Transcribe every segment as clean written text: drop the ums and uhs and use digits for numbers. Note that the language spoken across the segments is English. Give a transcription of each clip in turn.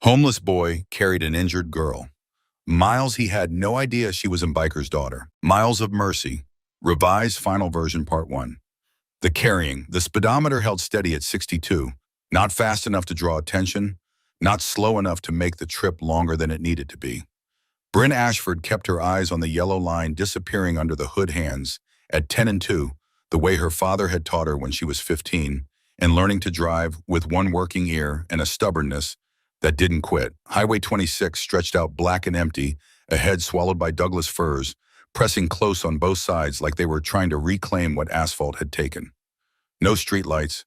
Homeless boy carried an injured girl. Miles, he had no idea she was a biker's daughter. Miles of Mercy, revised final version part 1. The carrying. The speedometer held steady at 62, not fast enough to draw attention, not slow enough to make the trip longer than it needed to be. Bryn Ashford kept her eyes on the yellow line disappearing under the hood hands at 10 and 2, the way her father had taught her when she was 15, and learning to drive with one working ear and a stubbornness that didn't quit. Highway 26 stretched out black and empty, ahead swallowed by Douglas firs, pressing close on both sides like they were trying to reclaim what asphalt had taken. No streetlights,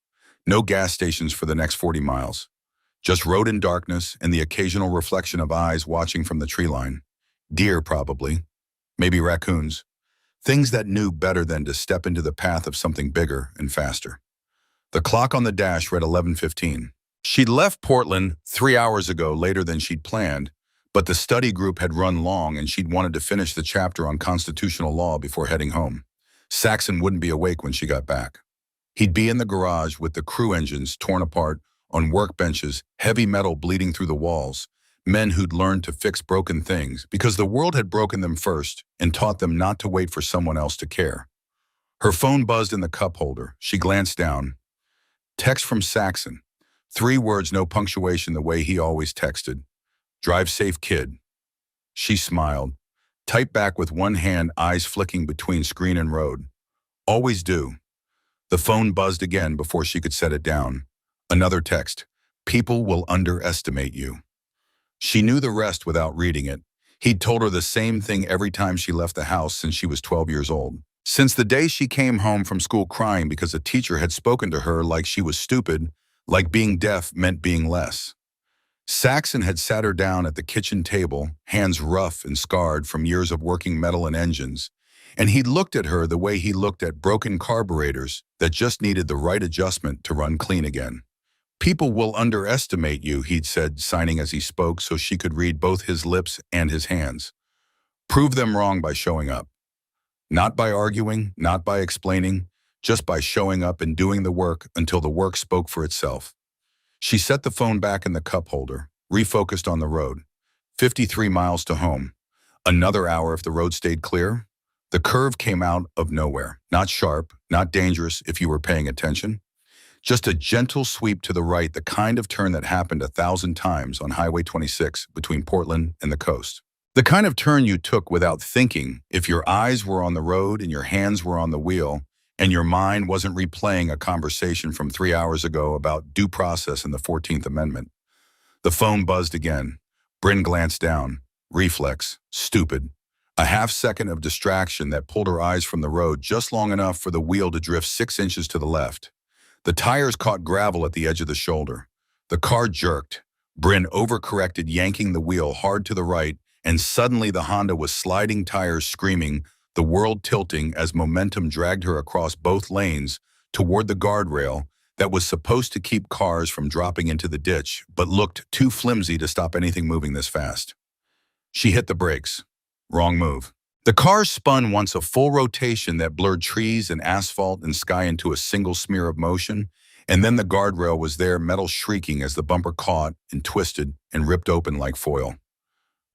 no gas stations for the next 40 miles. Just road and darkness and the occasional reflection of eyes watching from the tree line. Deer, probably. Maybe raccoons. Things that knew better than to step into the path of something bigger and faster. The clock on the dash read 11:15. She'd left Portland 3 hours ago, later than she'd planned, but the study group had run long and she'd wanted to finish the chapter on constitutional law before heading home. Saxon wouldn't be awake when she got back. He'd be in the garage with the crew engines torn apart, on workbenches, heavy metal bleeding through the walls, men who'd learned to fix broken things because the world had broken them first and taught them not to wait for someone else to care. Her phone buzzed in the cup holder. She glanced down. Text from Saxon. 3 words, no punctuation, the way he always texted. Drive safe, kid. She smiled. Typed back with one hand, eyes flicking between screen and road. Always do. The phone buzzed again before she could set it down. Another text. People will underestimate you. She knew the rest without reading it. He'd told her the same thing every time she left the house since she was 12 years old. Since the day she came home from school crying because a teacher had spoken to her like she was stupid, like being deaf meant being less. Saxon had sat her down at the kitchen table, hands rough and scarred from years of working metal and engines, and he'd looked at her the way he looked at broken carburetors that just needed the right adjustment to run clean again. People will underestimate you, he'd said, signing as he spoke so she could read both his lips and his hands. Prove them wrong by showing up. Not by arguing, not by explaining, just by showing up and doing the work until the work spoke for itself. She set the phone back in the cup holder, refocused on the road. 53 miles to home. Another hour if the road stayed clear. The curve came out of nowhere. Not sharp, not dangerous if you were paying attention. Just a gentle sweep to the right, the kind of turn that happened 1,000 times on Highway 26 between Portland and the coast. The kind of turn you took without thinking if your eyes were on the road and your hands were on the wheel, and your mind wasn't replaying a conversation from 3 hours ago about due process and the 14th Amendment. The phone buzzed again. Bryn glanced down. Reflex. Stupid. A half-second of distraction that pulled her eyes from the road just long enough for the wheel to drift 6 inches to the left. The tires caught gravel at the edge of the shoulder. The car jerked. Bryn overcorrected, yanking the wheel hard to the right, and suddenly the Honda was sliding tires, screaming, the world tilting as momentum dragged her across both lanes toward the guardrail that was supposed to keep cars from dropping into the ditch, but looked too flimsy to stop anything moving this fast. She hit the brakes. Wrong move. The car spun once, a full rotation that blurred trees and asphalt and sky into a single smear of motion, and then the guardrail was there, metal shrieking as the bumper caught and twisted and ripped open like foil.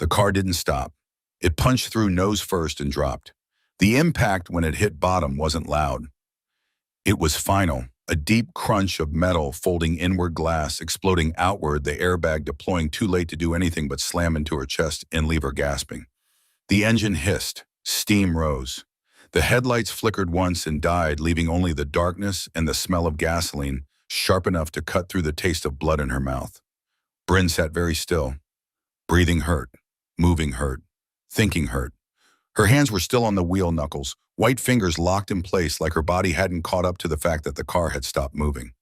The car didn't stop. It punched through nose first and dropped. The impact when it hit bottom wasn't loud. It was final, a deep crunch of metal folding inward, glass exploding outward, the airbag deploying too late to do anything but slam into her chest and leave her gasping. The engine hissed. Steam rose. The headlights flickered once and died, leaving only the darkness and the smell of gasoline, sharp enough to cut through the taste of blood in her mouth. Bryn sat very still. Breathing hurt. Moving hurt. Thinking hurt. Her hands were still on the wheel knuckles, white fingers locked in place like her body hadn't caught up to the fact that the car had stopped moving.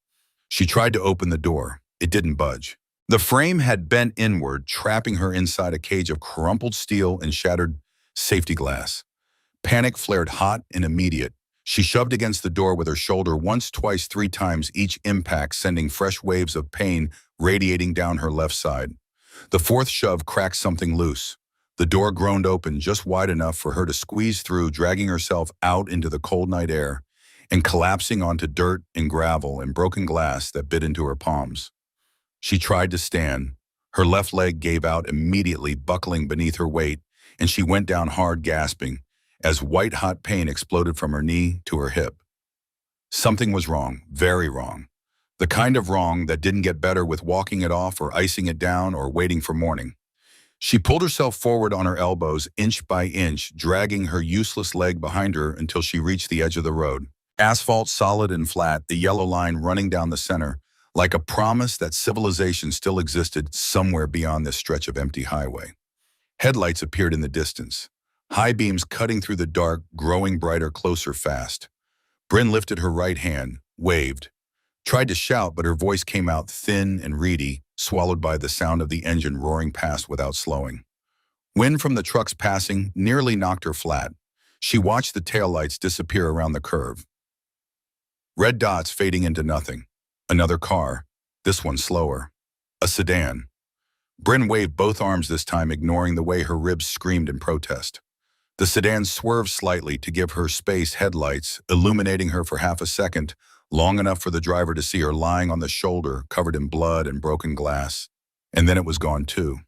She tried to open the door. It didn't budge. The frame had bent inward, trapping her inside a cage of crumpled steel and shattered safety glass. Panic flared hot and immediate. She shoved against the door with her shoulder once, twice, 3 times, each impact sending fresh waves of pain radiating down her left side. The 4th shove cracked something loose. The door groaned open just wide enough for her to squeeze through, dragging herself out into the cold night air and collapsing onto dirt and gravel and broken glass that bit into her palms. She tried to stand, Her left leg gave out immediately, buckling beneath her weight, and she went down hard, gasping, as white-hot pain exploded from her knee to her hip. Something was wrong, very wrong. The kind of wrong that didn't get better with walking it off or icing it down or waiting for morning. She pulled herself forward on her elbows, inch by inch, dragging her useless leg behind her until she reached the edge of the road. Asphalt solid and flat, the yellow line running down the center, like a promise that civilization still existed somewhere beyond this stretch of empty highway. Headlights appeared in the distance, high beams cutting through the dark, growing brighter, closer, fast. Bryn lifted her right hand, waved, tried to shout, but her voice came out thin and reedy, swallowed by the sound of the engine roaring past without slowing. Wind from the trucks passing nearly knocked her flat. She watched the taillights disappear around the curve. Red dots fading into nothing. Another car, this one slower. A sedan. Bryn waved both arms this time, ignoring the way her ribs screamed in protest. The sedan swerved slightly to give her space, headlights illuminating her for half a second, long enough for the driver to see her lying on the shoulder, covered in blood and broken glass. And then it was gone too.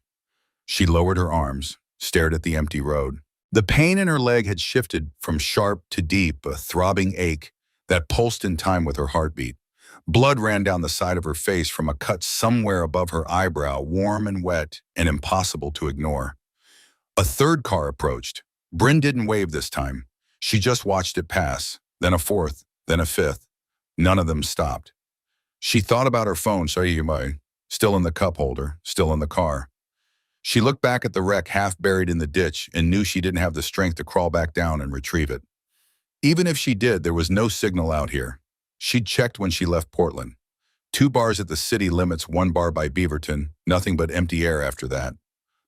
She lowered her arms, stared at the empty road. The pain in her leg had shifted from sharp to deep, a throbbing ache that pulsed in time with her heartbeat. Blood ran down the side of her face from a cut somewhere above her eyebrow, warm and wet and impossible to ignore. A third car approached. Bryn didn't wave this time. She just watched it pass, then a fourth, then a fifth. None of them stopped. She thought about her phone, still in the cup holder, still in the car. She looked back at the wreck half buried in the ditch and knew she didn't have the strength to crawl back down and retrieve it. Even if she did, there was no signal out here. She'd checked when she left Portland. 2 bars at the city limits, 1 bar by Beaverton, nothing but empty air after that.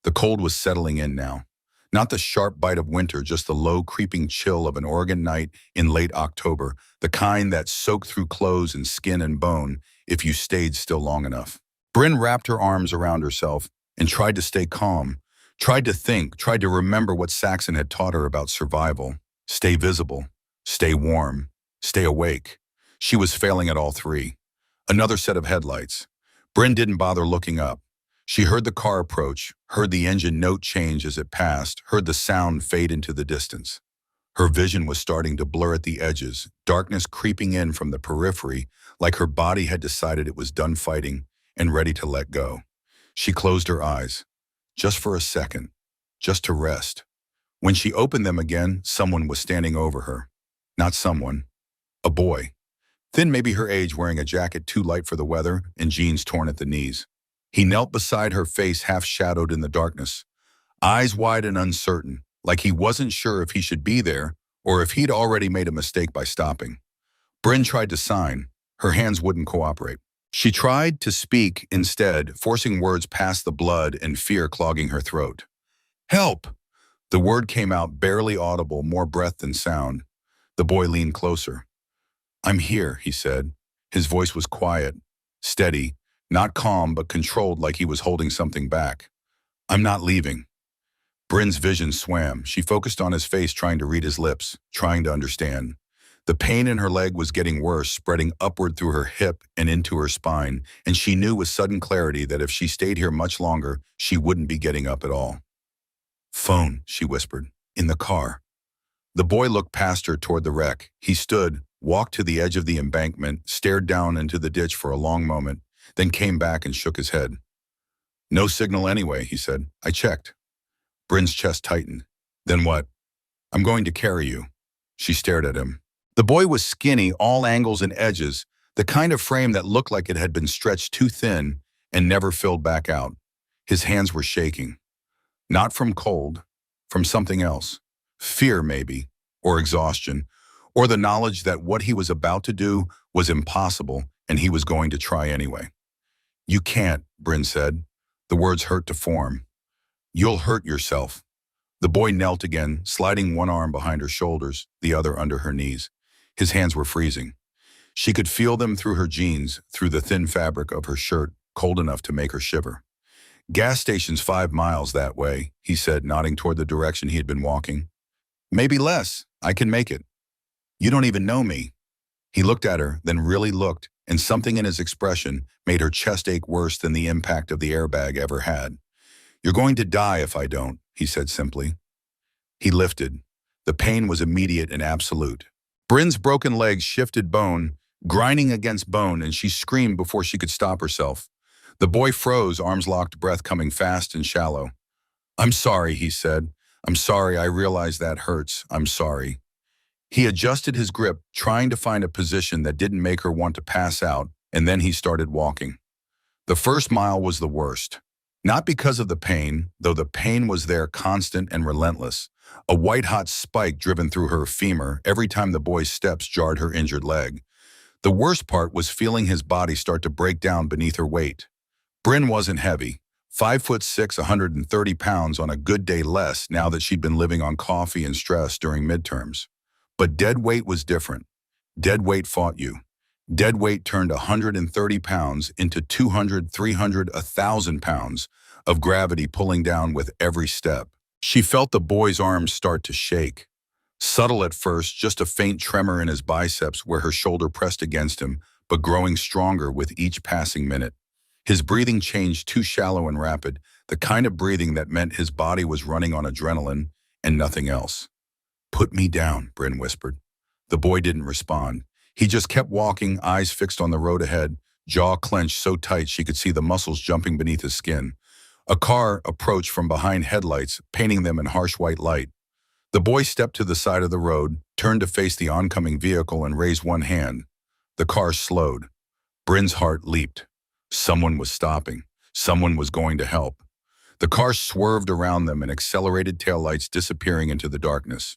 The cold was settling in now. Not the sharp bite of winter, just the low, creeping chill of an Oregon night in late October, the kind that soaked through clothes and skin and bone if you stayed still long enough. Bryn wrapped her arms around herself and tried to stay calm, tried to think, tried to remember what Saxon had taught her about survival. Stay visible, stay warm, stay awake. She was failing at all 3. Another set of headlights. Bryn didn't bother looking up. She heard the car approach, heard the engine note change as it passed, heard the sound fade into the distance. Her vision was starting to blur at the edges, darkness creeping in from the periphery, like her body had decided it was done fighting and ready to let go. She closed her eyes, just for a second, just to rest. When she opened them again, someone was standing over her. Not someone, a boy. Thin, maybe her age, wearing a jacket too light for the weather and jeans torn at the knees. He knelt beside her, face half shadowed in the darkness, eyes wide and uncertain, like he wasn't sure if he should be there or if he'd already made a mistake by stopping. Bryn tried to sign. Her hands wouldn't cooperate. She tried to speak instead, forcing words past the blood and fear clogging her throat. "Help!" The word came out barely audible, more breath than sound. The boy leaned closer. "I'm here," he said. His voice was quiet, steady, not calm but controlled, like he was holding something back. "I'm not leaving." Bryn's vision swam. She focused on his face, trying to read his lips, trying to understand. The pain in her leg was getting worse, spreading upward through her hip and into her spine, and she knew with sudden clarity that if she stayed here much longer, she wouldn't be getting up at all. "Phone," she whispered, "in the car." The boy looked past her toward the wreck. He stood, walked to the edge of the embankment, stared down into the ditch for a long moment, then came back and shook his head. "No signal anyway," he said. "I checked." Bryn's chest tightened. "Then what?" "I'm going to carry you." She stared at him. The boy was skinny, all angles and edges, the kind of frame that looked like it had been stretched too thin and never filled back out. His hands were shaking. Not from cold, from something else. Fear, maybe, or exhaustion, or the knowledge that what he was about to do was impossible and he was going to try anyway. "You can't," Bryn said. The words hurt to form. "You'll hurt yourself." The boy knelt again, sliding one arm behind her shoulders, the other under her knees. His hands were freezing. She could feel them through her jeans, through the thin fabric of her shirt, cold enough to make her shiver. "Gas station's 5 miles that way," he said, nodding toward the direction he had been walking. "Maybe less. I can make it." "You don't even know me." He looked at her, then really looked, and something in his expression made her chest ache worse than the impact of the airbag ever had. "You're going to die if I don't," he said simply. He lifted. The pain was immediate and absolute. Bryn's broken legs shifted bone, grinding against bone, and she screamed before she could stop herself. The boy froze, arms locked, breath coming fast and shallow. "I'm sorry," he said. "I'm sorry, I realize that hurts. I'm sorry." He adjusted his grip, trying to find a position that didn't make her want to pass out, and then he started walking. The first mile was the worst. Not because of the pain, though the pain was there, constant and relentless. A white-hot spike driven through her femur every time the boy's steps jarred her injured leg. The worst part was feeling his body start to break down beneath her weight. Bryn wasn't heavy. 5'6", 130 pounds on a good day less now that she'd been living on coffee and stress during midterms. But dead weight was different. Dead weight fought you. Dead weight turned 130 pounds into 200, 300, 1,000 pounds of gravity pulling down with every step. She felt the boy's arms start to shake. Subtle at first, just a faint tremor in his biceps where her shoulder pressed against him, but growing stronger with each passing minute. His breathing changed too shallow and rapid, the kind of breathing that meant his body was running on adrenaline and nothing else. "Put me down," Bryn whispered. The boy didn't respond. He just kept walking, eyes fixed on the road ahead, jaw clenched so tight she could see the muscles jumping beneath his skin. A car approached from behind headlights, painting them in harsh white light. The boy stepped to the side of the road, turned to face the oncoming vehicle and raised one hand. The car slowed. Bryn's heart leaped. Someone was stopping. Someone was going to help. The car swerved around them and accelerated, taillights disappearing into the darkness.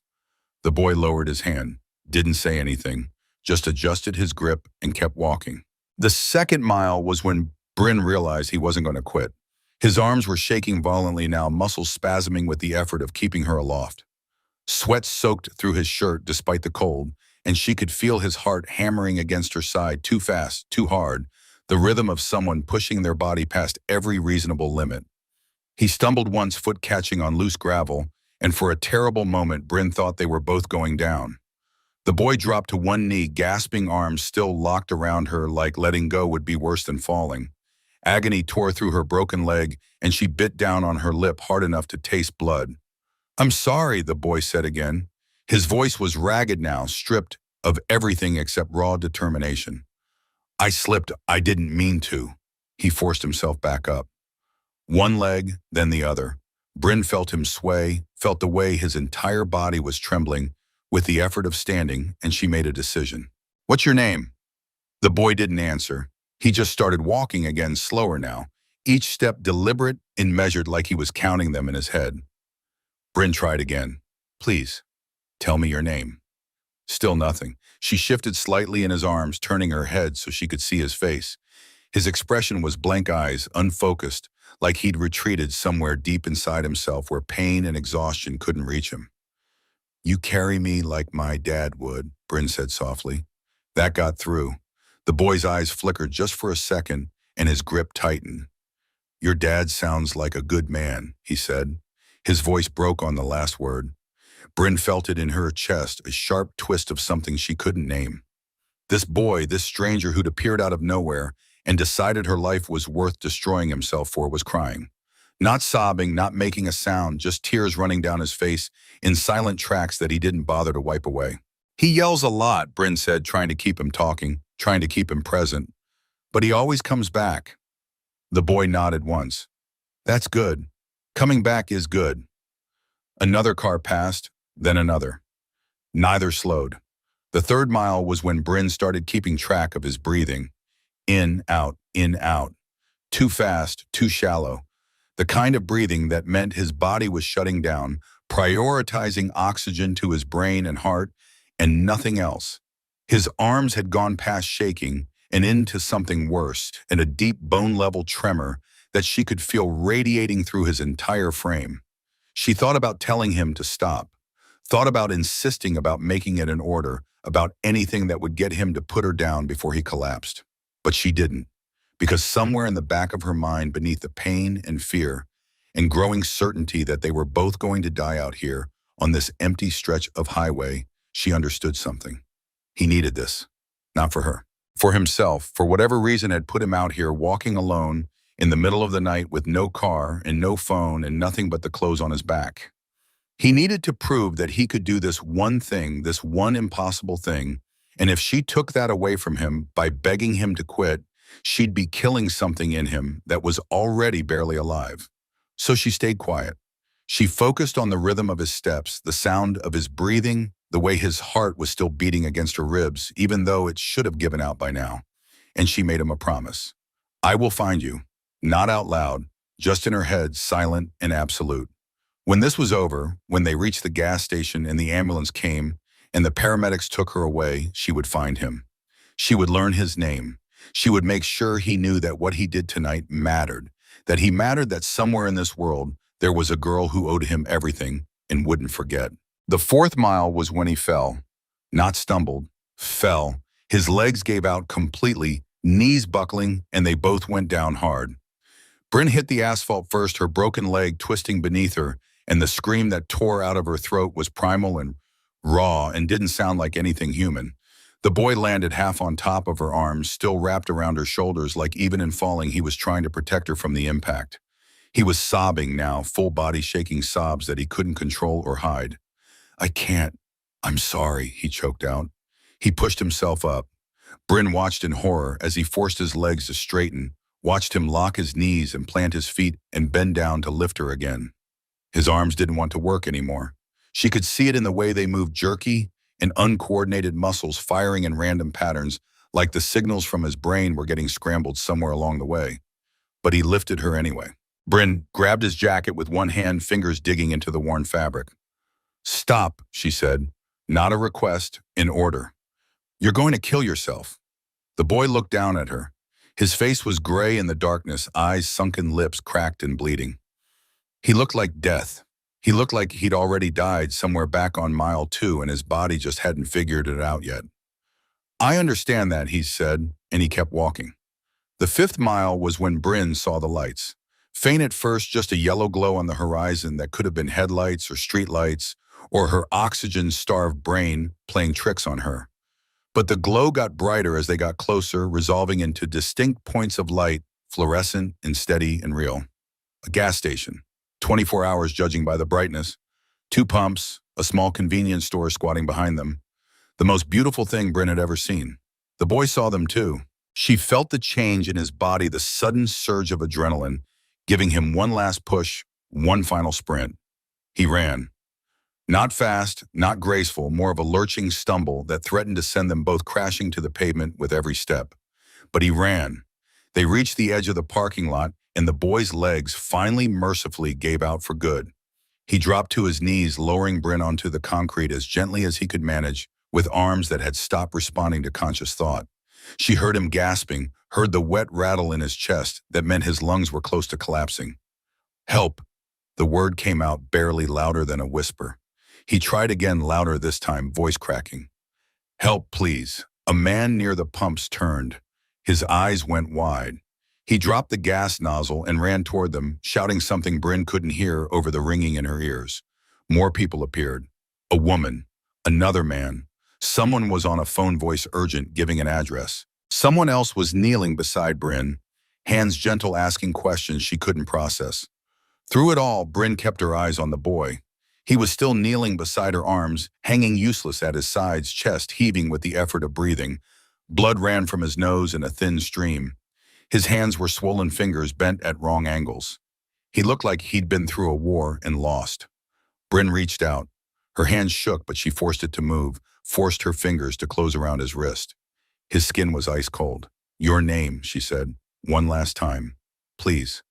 The boy lowered his hand, didn't say anything, just adjusted his grip and kept walking. The second mile was when Bryn realized he wasn't going to quit. His arms were shaking violently now, muscles spasming with the effort of keeping her aloft. Sweat soaked through his shirt despite the cold, and she could feel his heart hammering against her side, too fast, too hard, the rhythm of someone pushing their body past every reasonable limit. He stumbled once, foot catching on loose gravel, and for a terrible moment Bryn thought they were both going down. The boy dropped to one knee, gasping, arms still locked around her like letting go would be worse than falling. Agony tore through her broken leg, and she bit down on her lip hard enough to taste blood. "I'm sorry," the boy said again. His voice was ragged now, stripped of everything except raw determination. "I slipped. I didn't mean to." He forced himself back up. One leg, then the other. Bryn felt him sway, felt the way his entire body was trembling with the effort of standing, and she made a decision. "What's your name?" The boy didn't answer. He just started walking again, slower now, each step deliberate and measured like he was counting them in his head. Bryn tried again. "Please, tell me your name." Still nothing. She shifted slightly in his arms, turning her head so she could see his face. His expression was blank eyes, unfocused, like he'd retreated somewhere deep inside himself where pain and exhaustion couldn't reach him. "You carry me like my dad would," Bryn said softly. That got through. The boy's eyes flickered just for a second, and his grip tightened. "Your dad sounds like a good man," he said. His voice broke on the last word. Bryn felt it in her chest, a sharp twist of something she couldn't name. This boy, this stranger who'd appeared out of nowhere and decided her life was worth destroying himself for, was crying. Not sobbing, not making a sound, just tears running down his face in silent tracks that he didn't bother to wipe away. "He yells a lot," Bryn said, trying to keep him talking, trying to keep him present. "But he always comes back." The boy nodded once. "That's good. Coming back is good." Another car passed, then another. Neither slowed. The third mile was when Bryn started keeping track of his breathing. In, out, in, out. Too fast, too shallow. The kind of breathing that meant his body was shutting down, prioritizing oxygen to his brain and heart, and nothing else. His arms had gone past shaking and into something worse, and a deep bone-level tremor that she could feel radiating through his entire frame. She thought about telling him to stop, thought about insisting about making it an order, about anything that would get him to put her down before he collapsed. But she didn't, because somewhere in the back of her mind, beneath the pain and fear and growing certainty that they were both going to die out here on this empty stretch of highway, she understood something. He needed this, not for her, For himself, for whatever reason, had put him out here walking alone in the middle of the night with no car and no phone and nothing but the clothes on his back. He needed to prove that he could do this one thing, this one impossible thing, and if she took that away from him by begging him to quit, she'd be killing something in him that was already barely alive. So she stayed quiet. She focused on the rhythm of his steps, the sound of his breathing, the way his heart was still beating against her ribs, even though it should have given out by now. And she made him a promise. I will find you. Not out loud, just in her head, silent and absolute. When this was over, when they reached the gas station and the ambulance came and the paramedics took her away, she would find him. She would learn his name. She would make sure he knew that what he did tonight mattered, that he mattered, that somewhere in this world there was a girl who owed him everything and wouldn't forget. The fourth mile was when he fell. Not stumbled, fell. His legs gave out completely, knees buckling, and they both went down hard. Bryn hit the asphalt first, her broken leg twisting beneath her, and the scream that tore out of her throat was primal and raw and didn't sound like anything human. The boy landed half on top of her arms, still wrapped around her shoulders, like even in falling he was trying to protect her from the impact. He was sobbing now, full body shaking sobs that he couldn't control or hide. I can't. I'm sorry, he choked out. He pushed himself up. Bryn watched in horror as he forced his legs to straighten, watched him lock his knees and plant his feet and bend down to lift her again. His arms didn't want to work anymore. She could see it in the way they moved, jerky and uncoordinated muscles firing in random patterns, like the signals from his brain were getting scrambled somewhere along the way. But he lifted her anyway. Bryn grabbed his jacket with one hand, fingers digging into the worn fabric. Stop, she said. Not a request, an order. You're going to kill yourself. The boy looked down at her. His face was gray in the darkness, eyes sunken, lips cracked and bleeding. He looked like death. He looked like he'd already died somewhere back on mile 2 and his body just hadn't figured it out yet. I understand that, he said, and he kept walking. The 5th mile was when Bryn saw the lights. Faint at first, just a yellow glow on the horizon that could have been headlights or streetlights or her oxygen-starved brain playing tricks on her. But the glow got brighter as they got closer, resolving into distinct points of light, fluorescent and steady and real. A gas station. 24 hours judging by the brightness. 2 pumps, a small convenience store squatting behind them. The most beautiful thing Bryn had ever seen. The boy saw them too. She felt the change in his body, the sudden surge of adrenaline, giving him one last push, one final sprint. He ran. Not fast, not graceful, more of a lurching stumble that threatened to send them both crashing to the pavement with every step. But he ran. They reached the edge of the parking lot, and the boy's legs finally mercifully gave out for good. He dropped to his knees, lowering Bryn onto the concrete as gently as he could manage, with arms that had stopped responding to conscious thought. She heard him gasping, heard the wet rattle in his chest that meant his lungs were close to collapsing. Help! The word came out barely, louder than a whisper. He tried again, louder this time, voice cracking. Help, please. A man near the pumps turned. His eyes went wide. He dropped the gas nozzle and ran toward them, shouting something Bryn couldn't hear over the ringing in her ears. More people appeared. A woman. Another man. Someone was on a phone, voice urgent, giving an address. Someone else was kneeling beside Bryn, hands gentle, asking questions she couldn't process. Through it all, Bryn kept her eyes on the boy. He was still kneeling beside her, arms hanging useless at his sides, chest heaving with the effort of breathing. Blood ran from his nose in a thin stream. His hands were swollen fingers bent at wrong angles. He looked like he'd been through a war and lost. Bryn reached out. Her hand shook, but she forced it to move, forced her fingers to close around his wrist. His skin was ice cold. Your name, she said, one last time. Please.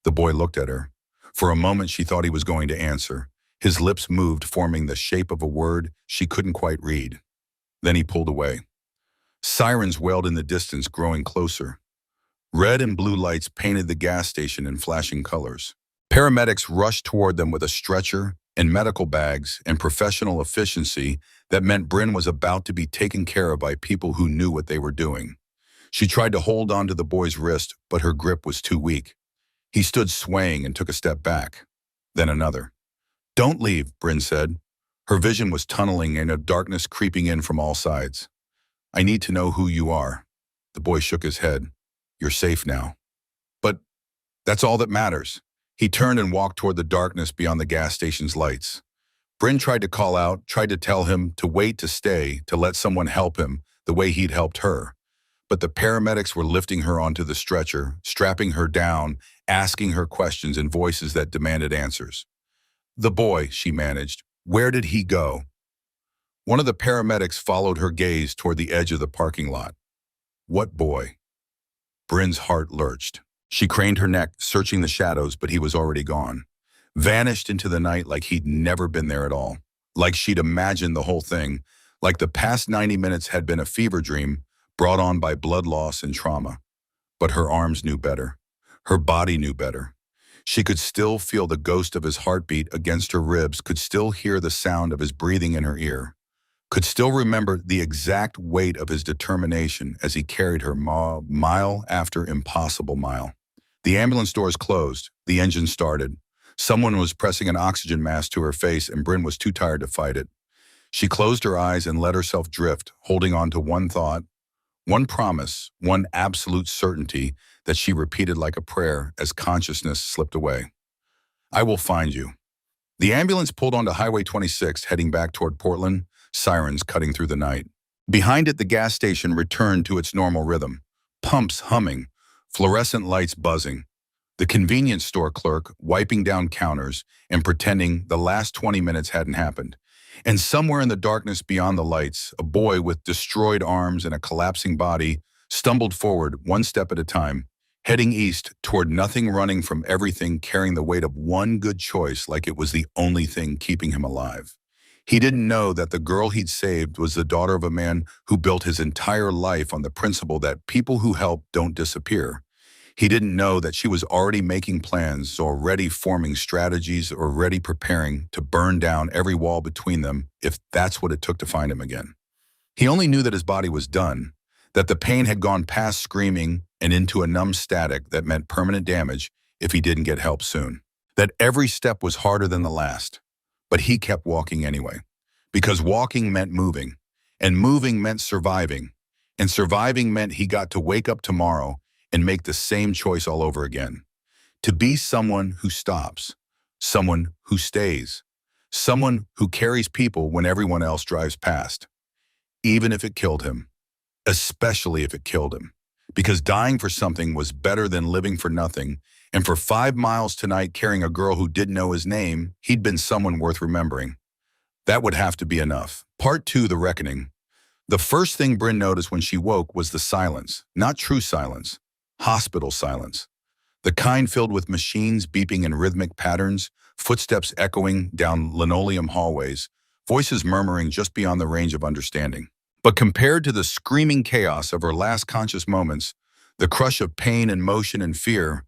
The boy looked at her. For a moment she thought he was going to answer. His lips moved, forming the shape of a word she couldn't quite read. Then he pulled away. Sirens wailed in the distance, growing closer. Red and blue lights painted the gas station in flashing colors. Paramedics rushed toward them with a stretcher and medical bags and professional efficiency that meant Bryn was about to be taken care of by people who knew what they were doing. She tried to hold on to the boy's wrist, but her grip was too weak. He stood swaying and took a step back, then another. Don't leave, Bryn said. Her vision was tunneling and a darkness creeping in from all sides. I need to know who you are. The boy shook his head. You're safe now. But that's all that matters. He turned and walked toward the darkness beyond the gas station's lights. Bryn tried to call out, tried to tell him to wait, to stay, to let someone help him the way he'd helped her. But the paramedics were lifting her onto the stretcher, strapping her down, asking her questions in voices that demanded answers. The boy, she managed. Where did he go? One of the paramedics followed her gaze toward the edge of the parking lot. What boy? Bryn's heart lurched. She craned her neck, searching the shadows, but he was already gone. Vanished into the night like he'd never been there at all. Like she'd imagined the whole thing. Like the past 90 minutes had been a fever dream brought on by blood loss and trauma. But her arms knew better. Her body knew better. She could still feel the ghost of his heartbeat against her ribs, could still hear the sound of his breathing in her ear, could still remember the exact weight of his determination as he carried her mile after impossible mile. The ambulance doors closed. The engine started. Someone was pressing an oxygen mask to her face, and Bryn was too tired to fight it. She closed her eyes and let herself drift, holding on to one thought, one promise, one absolute certainty that she repeated like a prayer as consciousness slipped away. I will find you. The ambulance pulled onto Highway 26, heading back toward Portland, sirens cutting through the night. Behind it, the gas station returned to its normal rhythm. Pumps humming, fluorescent lights buzzing. The convenience store clerk wiping down counters and pretending the last 20 minutes hadn't happened. And somewhere in the darkness beyond the lights, a boy with destroyed arms and a collapsing body stumbled forward one step at a time, heading east toward nothing, running from everything, carrying the weight of one good choice like it was the only thing keeping him alive. He didn't know that the girl he'd saved was the daughter of a man who built his entire life on the principle that people who help don't disappear. He didn't know that she was already making plans, already forming strategies, already preparing to burn down every wall between them if that's what it took to find him again. He only knew that his body was done, that the pain had gone past screaming and into a numb static that meant permanent damage if he didn't get help soon. That every step was harder than the last. But he kept walking anyway, because walking meant moving, and moving meant surviving, and surviving meant he got to wake up tomorrow and make the same choice all over again. To be someone who stops, someone who stays, someone who carries people when everyone else drives past, even if it killed him, especially if it killed him, because dying for something was better than living for nothing. And for 5 miles tonight, carrying a girl who didn't know his name, he'd been someone worth remembering. That would have to be enough. Part 2, the reckoning. The first thing Bryn noticed when she woke was the silence, not true silence, hospital silence. The kind filled with machines beeping in rhythmic patterns, footsteps echoing down linoleum hallways, voices murmuring just beyond the range of understanding. But compared to the screaming chaos of her last conscious moments, the crush of pain and motion and fear,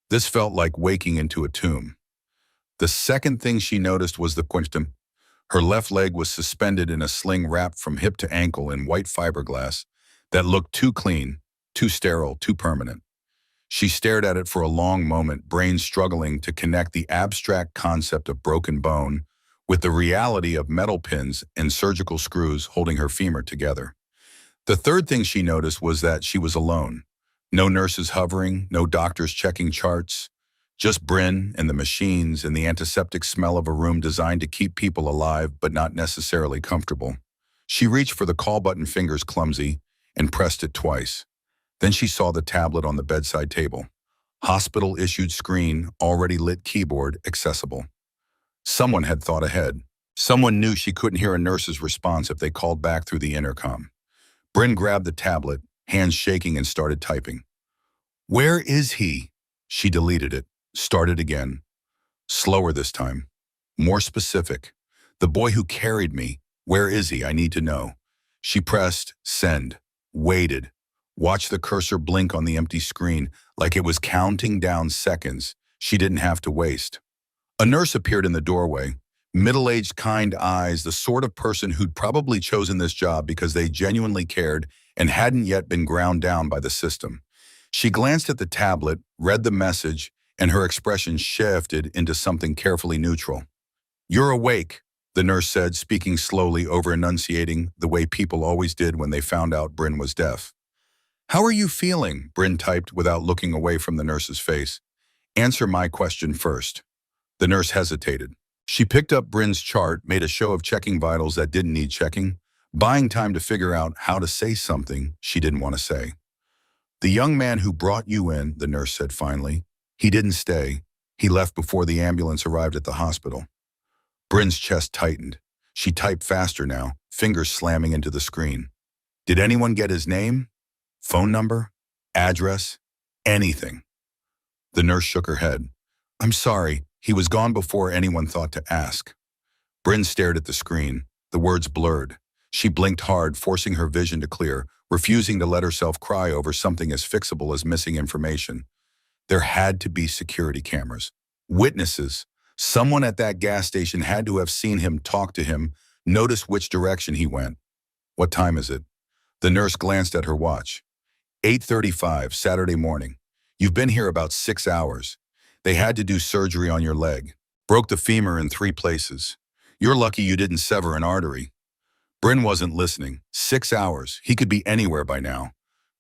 this felt like waking into a tomb. The second thing she noticed was the quantum. Her left leg was suspended in a sling wrapped from hip to ankle in white fiberglass that looked too clean, too sterile, too permanent. She stared at it for a long moment, brain struggling to connect the abstract concept of broken bone with the reality of metal pins and surgical screws holding her femur together. The third thing she noticed was that she was alone. No nurses hovering, no doctors checking charts, just Bryn and the machines and the antiseptic smell of a room designed to keep people alive but not necessarily comfortable. She reached for the call button, fingers clumsy, and pressed it twice. Then she saw the tablet on the bedside table. Hospital-issued screen, already lit keyboard, accessible. Someone had thought ahead. Someone knew she couldn't hear a nurse's response if they called back through the intercom. Bryn grabbed the tablet, hands shaking, and started typing. Where is he? She deleted it, started again. Slower this time. More specific. The boy who carried me. Where is he? I need to know. She pressed send, waited, watched the cursor blink on the empty screen like it was counting down seconds she didn't have to waste. A nurse appeared in the doorway. Middle-aged, kind eyes, the sort of person who'd probably chosen this job because they genuinely cared and hadn't yet been ground down by the system. She glanced at the tablet, read the message, and her expression shifted into something carefully neutral. You're awake, the nurse said, speaking slowly, over-enunciating the way people always did when they found out Bryn was deaf. "How are you feeling?" Bryn typed without looking away from the nurse's face. "Answer my question first." The nurse hesitated. She picked up Bryn's chart, made a show of checking vitals that didn't need checking, buying time to figure out how to say something she didn't want to say. "The young man who brought you in," the nurse said finally. "He didn't stay. He left before the ambulance arrived at the hospital." Bryn's chest tightened. She typed faster now, fingers slamming into the screen. "Did anyone get his name? Phone number? Address? Anything?" The nurse shook her head. "I'm sorry, he was gone before anyone thought to ask." Bryn stared at the screen, the words blurred. She blinked hard, forcing her vision to clear, refusing to let herself cry over something as fixable as missing information. There had to be security cameras. Witnesses. Someone at that gas station had to have seen him, talk to him, notice which direction he went. "What time is it?" The nurse glanced at her watch. 8:35, Saturday morning. "You've been here about 6 hours. They had to do surgery on your leg. Broke the femur in 3 places. You're lucky you didn't sever an artery." Bryn wasn't listening. 6 hours. He could be anywhere by now.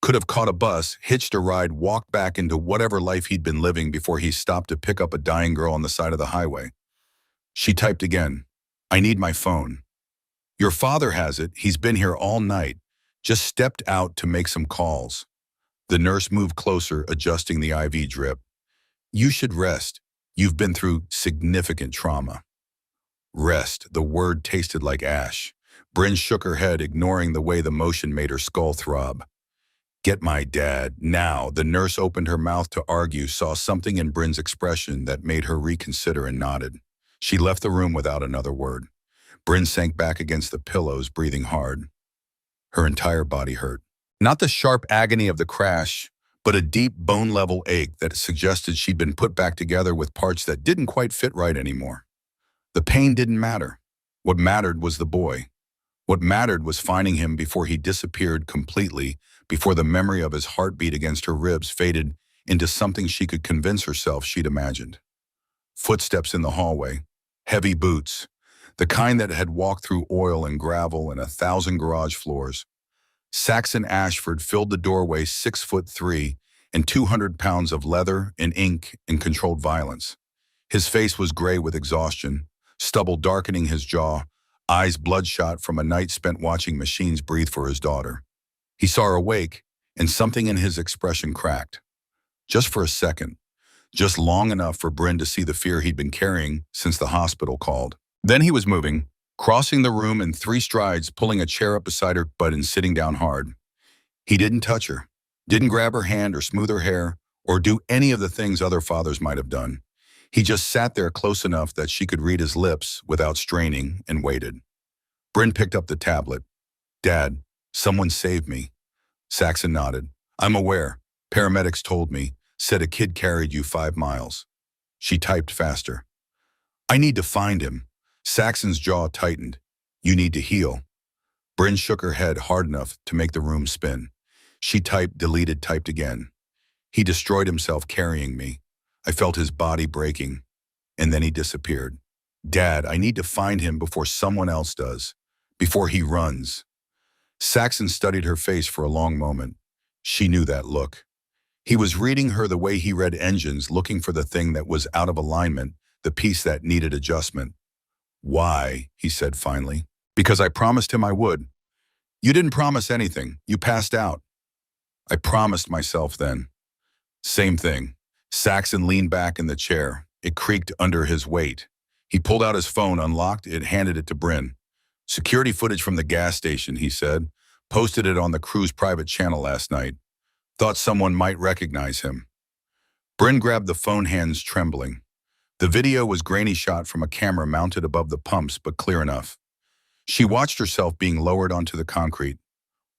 Could have caught a bus, hitched a ride, walked back into whatever life he'd been living before he stopped to pick up a dying girl on the side of the highway. She typed again. "I need my phone." "Your father has it. He's been here all night. Just stepped out to make some calls." The nurse moved closer, adjusting the IV drip. "You should rest. You've been through significant trauma." Rest. The word tasted like ash. Bryn shook her head, ignoring the way the motion made her skull throb. "Get my dad, now." The nurse opened her mouth to argue, saw something in Bryn's expression that made her reconsider and nodded. She left the room without another word. Bryn sank back against the pillows, breathing hard. Her entire body hurt. Not the sharp agony of the crash, but a deep bone-level ache that suggested she'd been put back together with parts that didn't quite fit right anymore. The pain didn't matter. What mattered was the boy. What mattered was finding him before he disappeared completely, before the memory of his heartbeat against her ribs faded into something she could convince herself she'd imagined. Footsteps in the hallway. Heavy boots. The kind that had walked through oil and gravel and 1,000 garage floors. Saxon Ashford filled the doorway, 6'3" and 200 pounds of leather and ink and controlled violence. His face was gray with exhaustion, stubble darkening his jaw, eyes bloodshot from a night spent watching machines breathe for his daughter. He saw her awake, and something in his expression cracked. Just for a second, just long enough for Bryn to see the fear he'd been carrying since the hospital called. Then he was moving, crossing the room in 3 strides, pulling a chair up beside her butt and sitting down hard. He didn't touch her, didn't grab her hand or smooth her hair, or do any of the things other fathers might have done. He just sat there close enough that she could read his lips without straining and waited. Bryn picked up the tablet. "Dad, someone saved me." Saxon nodded. "I'm aware. Paramedics told me. Said a kid carried you 5 miles. She typed faster. "I need to find him." Saxon's jaw tightened. "You need to heal." Bryn shook her head hard enough to make the room spin. She typed, deleted, typed again. "He destroyed himself carrying me. I felt his body breaking. And then he disappeared. Dad, I need to find him before someone else does. Before he runs." Saxon studied her face for a long moment. She knew that look. He was reading her the way he read engines, looking for the thing that was out of alignment, the piece that needed adjustment. "Why?" he said finally. "Because I promised him I would." "You didn't promise anything. You passed out." "I promised myself then." Same thing. Saxon leaned back in the chair. It creaked under his weight. He pulled out his phone, unlocked it, handed it to Bryn. "Security footage from the gas station," he said. "Posted it on the crew's private channel last night. Thought someone might recognize him." Bryn grabbed the phone, hands trembling. The video was grainy shot from a camera mounted above the pumps, but clear enough. She watched herself being lowered onto the concrete.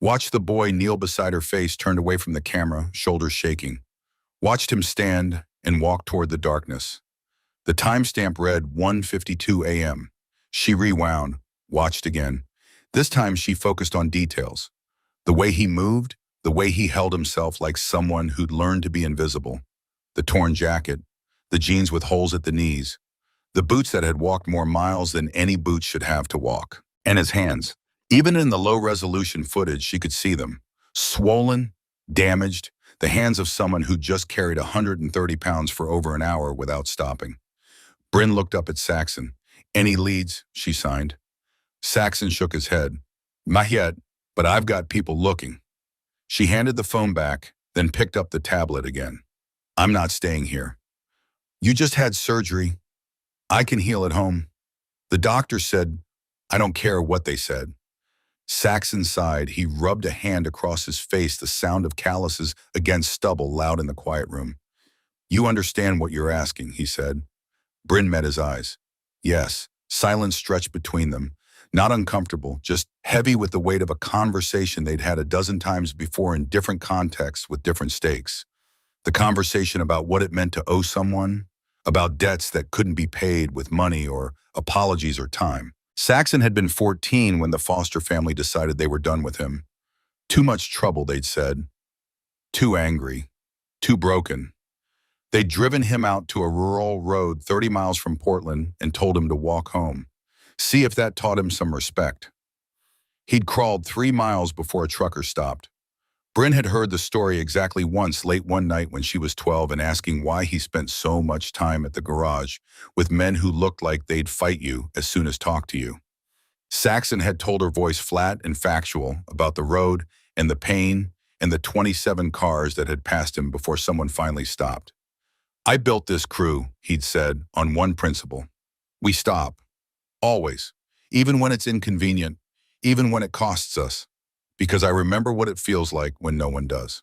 Watched the boy kneel beside her, face turned away from the camera, shoulders shaking. Watched him stand and walk toward the darkness. The timestamp read 1:52 a.m. She rewound, watched again. This time she focused on details. The way he moved, the way he held himself like someone who'd learned to be invisible. The torn jacket, the jeans with holes at the knees, the boots that had walked more miles than any boots should have to walk. And his hands. Even in the low-resolution footage, she could see them. Swollen, damaged, the hands of someone who just carried 130 pounds for over an hour without stopping. Bryn looked up at Saxon. "Any leads?" she signed. Saxon shook his head. "Not yet, but I've got people looking." She handed the phone back, then picked up the tablet again. "I'm not staying here. You just had surgery. I can heal at home." The doctor said, "I don't care what they said." Saxon sighed. He rubbed a hand across his face, the sound of calluses against stubble loud in the quiet room. "You understand what you're asking," he said. Bryn met his eyes. Yes, silence stretched between them. Not uncomfortable, just heavy with the weight of a conversation they'd had a dozen times before in different contexts with different stakes. The conversation about what it meant to owe someone, about debts that couldn't be paid with money or apologies or time. Saxon had been 14 when the foster family decided they were done with him. Too much trouble, they'd said. Too angry. Too broken. They'd driven him out to a rural road 30 miles from Portland and told him to walk home. See if that taught him some respect. He'd crawled 3 miles before a trucker stopped. Bryn had heard the story exactly once late one night when she was 12 and asking why he spent so much time at the garage with men who looked like they'd fight you as soon as talk to you. Saxon had told her voice flat and factual about the road and the pain and the 27 cars that had passed him before someone finally stopped. "I built this crew," he'd said, "on one principle. We stop. Always. Even when it's inconvenient. Even when it costs us. Because I remember what it feels like when no one does."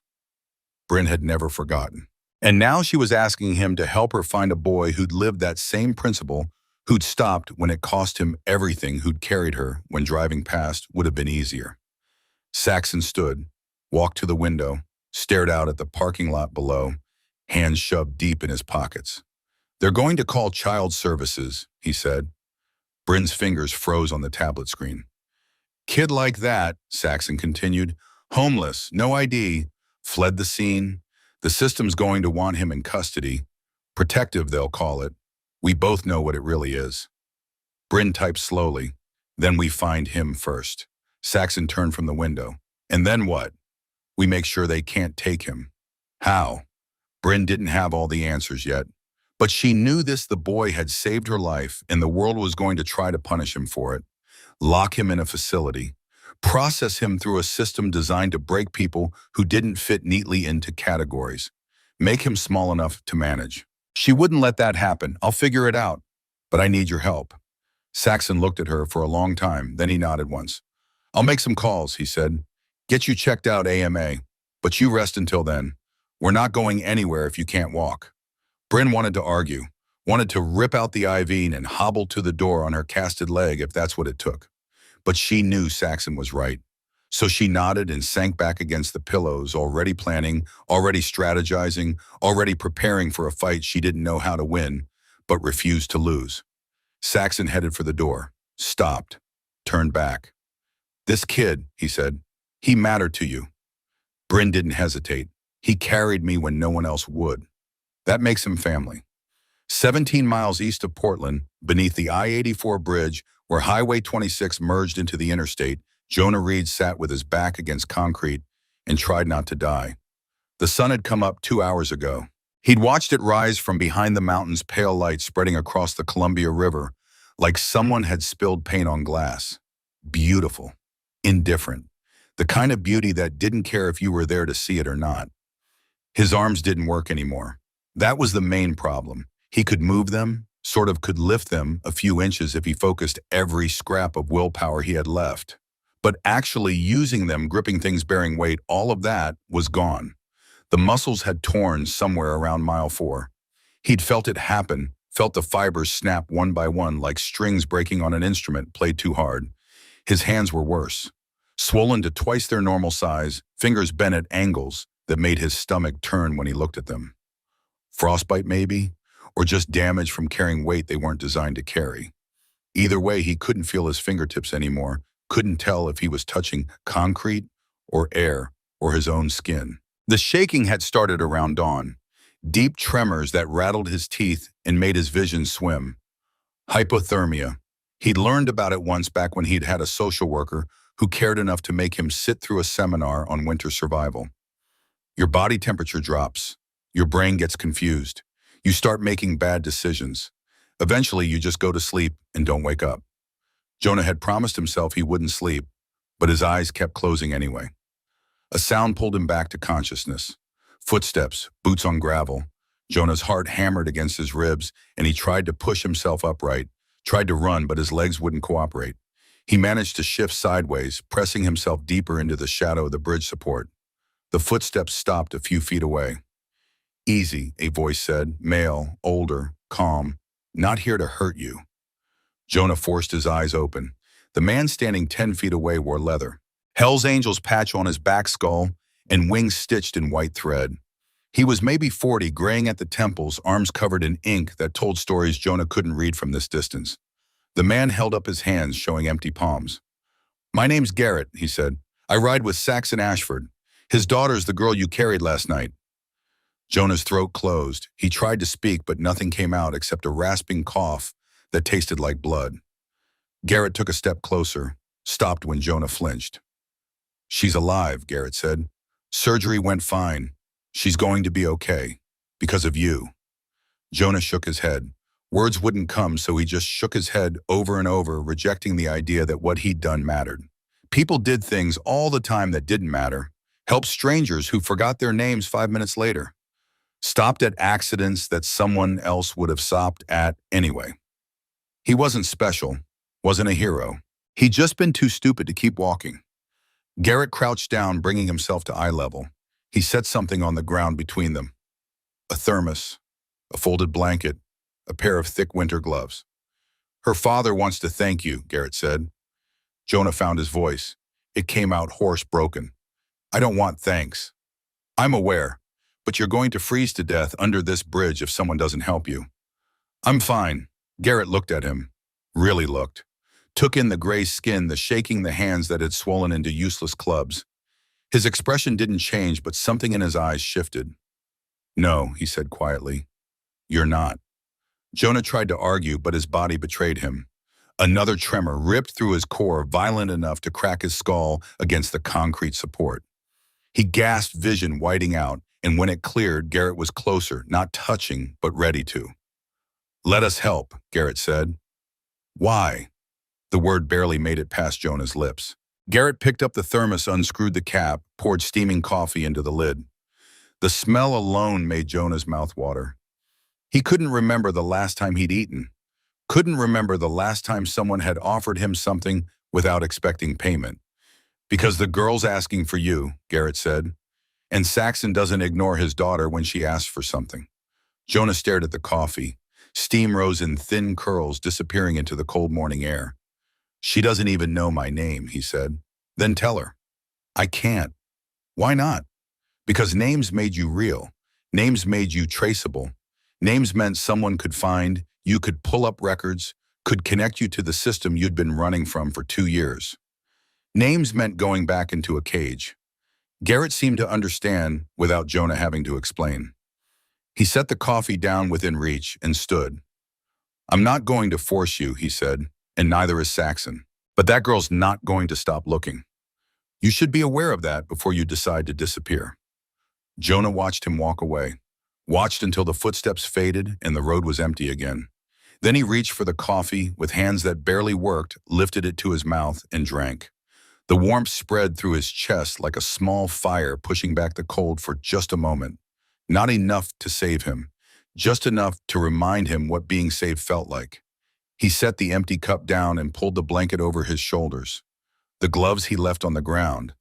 Bryn had never forgotten. And now she was asking him to help her find a boy who'd lived that same principle, who'd stopped when it cost him everything, who'd carried her when driving past would have been easier. Saxon stood, walked to the window, stared out at the parking lot below, hands shoved deep in his pockets. "They're going to call child services," he said. Bryn's fingers froze on the tablet screen. "Kid like that," Saxon continued, "homeless, no ID, fled the scene. The system's going to want him in custody. Protective, they'll call it. We both know what it really is." Bryn typed slowly. "Then we find him first." Saxon turned from the window. "And then what?" "We make sure they can't take him." "How?" Bryn didn't have all the answers yet. But she knew the boy had saved her life and the world was going to try to punish him for it. Lock him in a facility. Process him through a system designed to break people who didn't fit neatly into categories. Make him small enough to manage. "She wouldn't let that happen. I'll figure it out. But I need your help." Saxon looked at her for a long time, then he nodded once. "I'll make some calls," he said. "Get you checked out AMA. But you rest until then. We're not going anywhere if you can't walk." Bryn wanted to argue, wanted to rip out the IV and hobble to the door on her casted leg if that's what it took. But she knew Saxon was right. So she nodded and sank back against the pillows, already planning, already strategizing, already preparing for a fight she didn't know how to win, but refused to lose. Saxon headed for the door, stopped, turned back. "This kid," he said, "he mattered to you." Bryn didn't hesitate. "He carried me when no one else would. That makes him family." 17 miles east of Portland, beneath the I-84 bridge where Highway 26 merged into the interstate, Jonah Reed sat with his back against concrete and tried not to die. The sun had come up 2 hours ago. He'd watched it rise from behind the mountains, pale light spreading across the Columbia River, like someone had spilled paint on glass. Beautiful. Indifferent. The kind of beauty that didn't care if you were there to see it or not. His arms didn't work anymore. That was the main problem. He could move them, sort of could lift them a few inches if he focused every scrap of willpower he had left. But actually using them, gripping things, bearing weight, all of that was gone. The muscles had torn somewhere around mile 4. He'd felt it happen, felt the fibers snap one by one like strings breaking on an instrument played too hard. His hands were worse. Swollen to twice their normal size, fingers bent at angles that made his stomach turn when he looked at them. Frostbite maybe? Or just damage from carrying weight they weren't designed to carry. Either way, he couldn't feel his fingertips anymore, couldn't tell if he was touching concrete or air or his own skin. The shaking had started around dawn, deep tremors that rattled his teeth and made his vision swim. Hypothermia. He'd learned about it once back when he'd had a social worker who cared enough to make him sit through a seminar on winter survival. Your body temperature drops. Your brain gets confused. You start making bad decisions. Eventually, you just go to sleep and don't wake up. Jonah had promised himself he wouldn't sleep, but his eyes kept closing anyway. A sound pulled him back to consciousness. Footsteps, boots on gravel. Jonah's heart hammered against his ribs, and he tried to push himself upright, tried to run, but his legs wouldn't cooperate. He managed to shift sideways, pressing himself deeper into the shadow of the bridge support. The footsteps stopped a few feet away. Easy, a voice said, male, older, calm, not here to hurt you. Jonah forced his eyes open. The man standing 10 feet away wore leather, Hell's Angel's patch on his back skull, and wings stitched in white thread. He was maybe 40, graying at the temples, arms covered in ink that told stories Jonah couldn't read from this distance. The man held up his hands, showing empty palms. "My name's Garrett," he said. "I ride with Saxon Ashford. His daughter's the girl you carried last night." Jonah's throat closed. He tried to speak, but nothing came out except a rasping cough that tasted like blood. Garrett took a step closer, stopped when Jonah flinched. "She's alive," Garrett said. "Surgery went fine. She's going to be okay. Because of you." Jonah shook his head. Words wouldn't come, so he just shook his head over and over, rejecting the idea that what he'd done mattered. People did things all the time that didn't matter. Helped strangers who forgot their names 5 minutes later. Stopped at accidents that someone else would have stopped at anyway. He wasn't special, wasn't a hero. He'd just been too stupid to keep walking. Garrett crouched down, bringing himself to eye level. He set something on the ground between them. A thermos, a folded blanket, a pair of thick winter gloves. "Her father wants to thank you," Garrett said. Jonah found his voice. It came out hoarse, broken. "I don't want thanks. I'm aware, but you're going to freeze to death under this bridge if someone doesn't help you." "I'm fine." Garrett looked at him. Really looked. Took in the gray skin, the shaking, the hands that had swollen into useless clubs. His expression didn't change, but something in his eyes shifted. "No," he said quietly. "You're not." Jonah tried to argue, but his body betrayed him. Another tremor ripped through his core, violent enough to crack his skull against the concrete support. He gasped, vision whiting out, and when it cleared, Garrett was closer, not touching, but ready to. "Let us help," Garrett said. "Why?" The word barely made it past Jonah's lips. Garrett picked up the thermos, unscrewed the cap, poured steaming coffee into the lid. The smell alone made Jonah's mouth water. He couldn't remember the last time he'd eaten. Couldn't remember the last time someone had offered him something without expecting payment. "Because the girl's asking for you," Garrett said. "And Saxon doesn't ignore his daughter when she asks for something." Jonah stared at the coffee. Steam rose in thin curls, disappearing into the cold morning air. "She doesn't even know my name," he said. "Then tell her." "I can't." "Why not?" "Because names made you real. Names made you traceable. Names meant someone could find, you could pull up records, could connect you to the system you'd been running from for 2 years. Names meant going back into a cage." Garrett seemed to understand without Jonah having to explain. He set the coffee down within reach and stood. "I'm not going to force you," he said, "and neither is Saxon. But that girl's not going to stop looking. You should be aware of that before you decide to disappear." Jonah watched him walk away. Watched until the footsteps faded and the road was empty again. Then he reached for the coffee, with hands that barely worked, lifted it to his mouth and drank. The warmth spread through his chest like a small fire, pushing back the cold for just a moment. Not enough to save him, just enough to remind him what being saved felt like. He set the empty cup down and pulled the blanket over his shoulders. The gloves he left on the ground.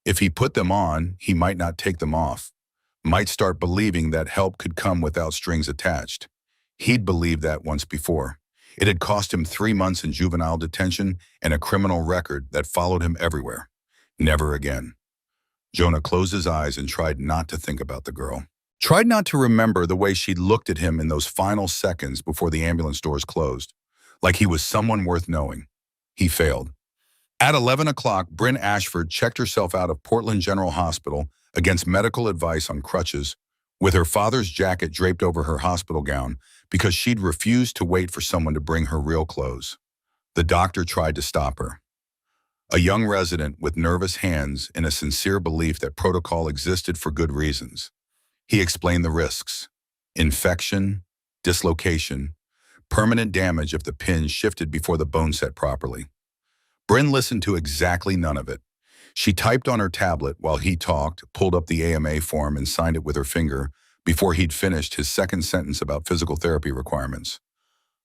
If he put them on, he might not take them off. Might start believing that help could come without strings attached. He'd believed that once before. It had cost him 3 months in juvenile detention and a criminal record that followed him everywhere. Never again. Jonah closed his eyes and tried not to think about the girl. Tried not to remember the way she'd looked at him in those final seconds before the ambulance doors closed. Like he was someone worth knowing. He failed. At 11 o'clock, Bryn Ashford checked herself out of Portland General Hospital against medical advice on crutches, with her father's jacket draped over her hospital gown because she'd refused to wait for someone to bring her real clothes. The doctor tried to stop her. A young resident with nervous hands and a sincere belief that protocol existed for good reasons. He explained the risks: infection, dislocation, permanent damage if the pin shifted before the bone set properly. Bryn listened to exactly none of it. She typed on her tablet while he talked, pulled up the AMA form and signed it with her finger before he'd finished his second sentence about physical therapy requirements.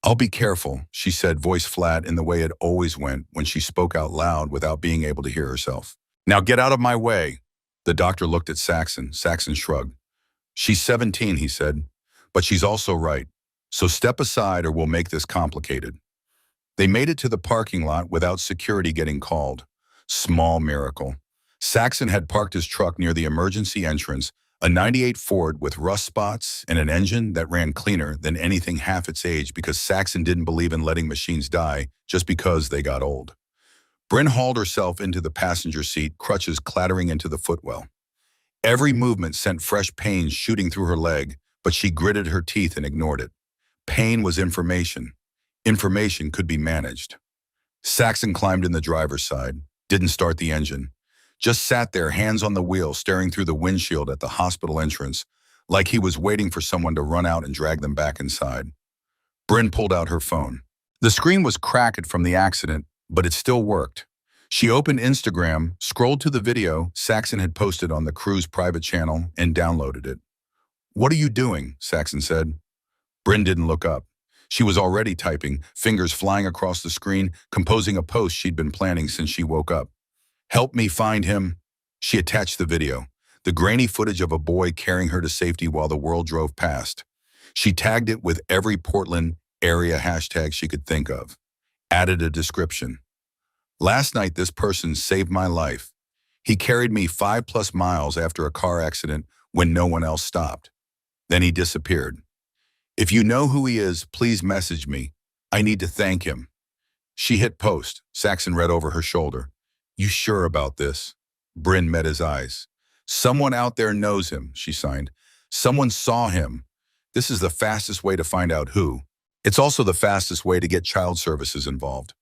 "I'll be careful," she said, voice flat in the way it always went when she spoke out loud without being able to hear herself. "Now get out of my way." The doctor looked at Saxon. Saxon shrugged. "She's 17, he said, but she's also right. So step aside or we'll make this complicated." They made it to the parking lot without security getting called. Small miracle. Saxon had parked his truck near the emergency entrance, a '98 Ford with rust spots and an engine that ran cleaner than anything half its age because Saxon didn't believe in letting machines die just because they got old. Bryn hauled herself into the passenger seat, crutches clattering into the footwell. Every movement sent fresh pains shooting through her leg, but she gritted her teeth and ignored it. Pain was information. Information could be managed. Saxon climbed in the driver's side, didn't start the engine, just sat there, hands on the wheel, staring through the windshield at the hospital entrance, like he was waiting for someone to run out and drag them back inside. Bryn pulled out her phone. The screen was cracked from the accident, but it still worked. She opened Instagram, scrolled to the video Saxon had posted on the crew's private channel, and downloaded it. "What are you doing?" Saxon said. Bryn didn't look up. She was already typing, fingers flying across the screen, composing a post she'd been planning since she woke up. "Help me find him." She attached the video, the grainy footage of a boy carrying her to safety while the world drove past. She tagged it with every Portland area hashtag she could think of. Added a description. "Last night this person saved my life. He carried me 5+ miles after a car accident when no one else stopped. Then he disappeared. If you know who he is, please message me. I need to thank him." She hit post. Saxon read over her shoulder. "You sure about this?" Bryn met his eyes. "Someone out there knows him," she signed. "Someone saw him. This is the fastest way to find out who. It's also the fastest way to get child services involved."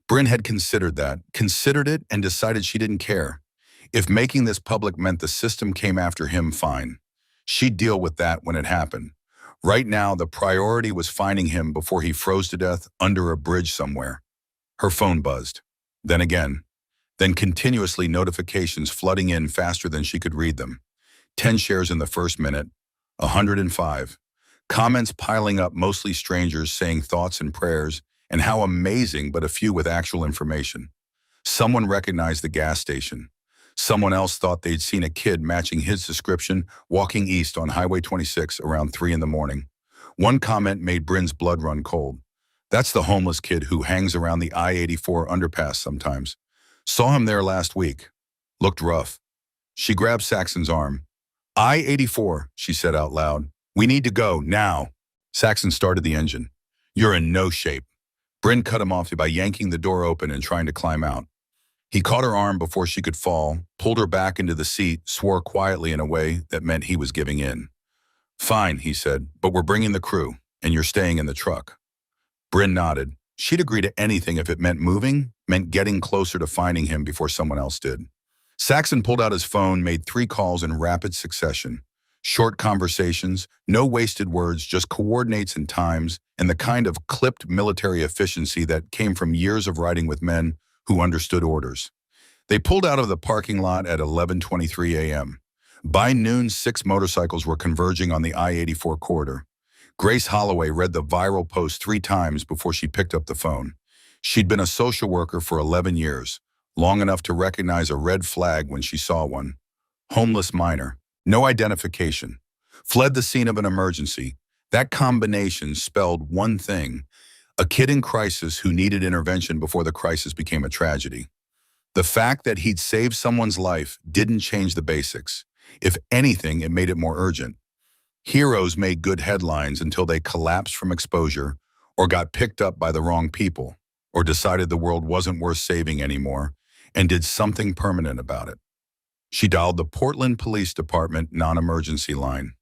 Bryn had considered it, and decided she didn't care. If making this public meant the system came after him, fine. She'd deal with that when it happened. Right now, the priority was finding him before he froze to death under a bridge somewhere. Her phone buzzed. Then again. Then continuously notifications flooding in faster than she could read them. 10 shares in the first minute. 105. Comments piling up, mostly strangers saying thoughts and prayers, and how amazing, but a few with actual information. Someone recognized the gas station. Someone else thought they'd seen a kid matching his description walking east on Highway 26 around 3 in the morning. One comment made Bryn's blood run cold. "That's the homeless kid who hangs around the I-84 underpass sometimes. Saw him there last week. Looked rough." She grabbed Saxon's arm. "I-84, she said out loud. "We need to go, now." Saxon started the engine. "You're in no shape." Bryn cut him off by yanking the door open and trying to climb out. He caught her arm before she could fall, pulled her back into the seat, swore quietly in a way that meant he was giving in. "Fine," he said, "but we're bringing the crew, and you're staying in the truck." Bryn nodded. She'd agree to anything if it meant moving, meant getting closer to finding him before someone else did. Saxon pulled out his phone, made 3 calls in rapid succession. Short conversations, no wasted words, just coordinates and times, and the kind of clipped military efficiency that came from years of riding with men who understood orders. They pulled out of the parking lot at 11:23 a.m. By noon, 6 motorcycles were converging on the I-84 corridor. Grace Holloway read the viral post 3 times before she picked up the phone. She'd been a social worker for 11 years, long enough to recognize a red flag when she saw one. Homeless minor, no identification, fled the scene of an emergency. That combination spelled one thing: a kid in crisis who needed intervention before the crisis became a tragedy. The fact that he'd saved someone's life didn't change the basics. If anything, it made it more urgent. Heroes made good headlines until they collapsed from exposure, or got picked up by the wrong people, or decided the world wasn't worth saving anymore, and did something permanent about it. She dialed the Portland Police Department non-emergency line.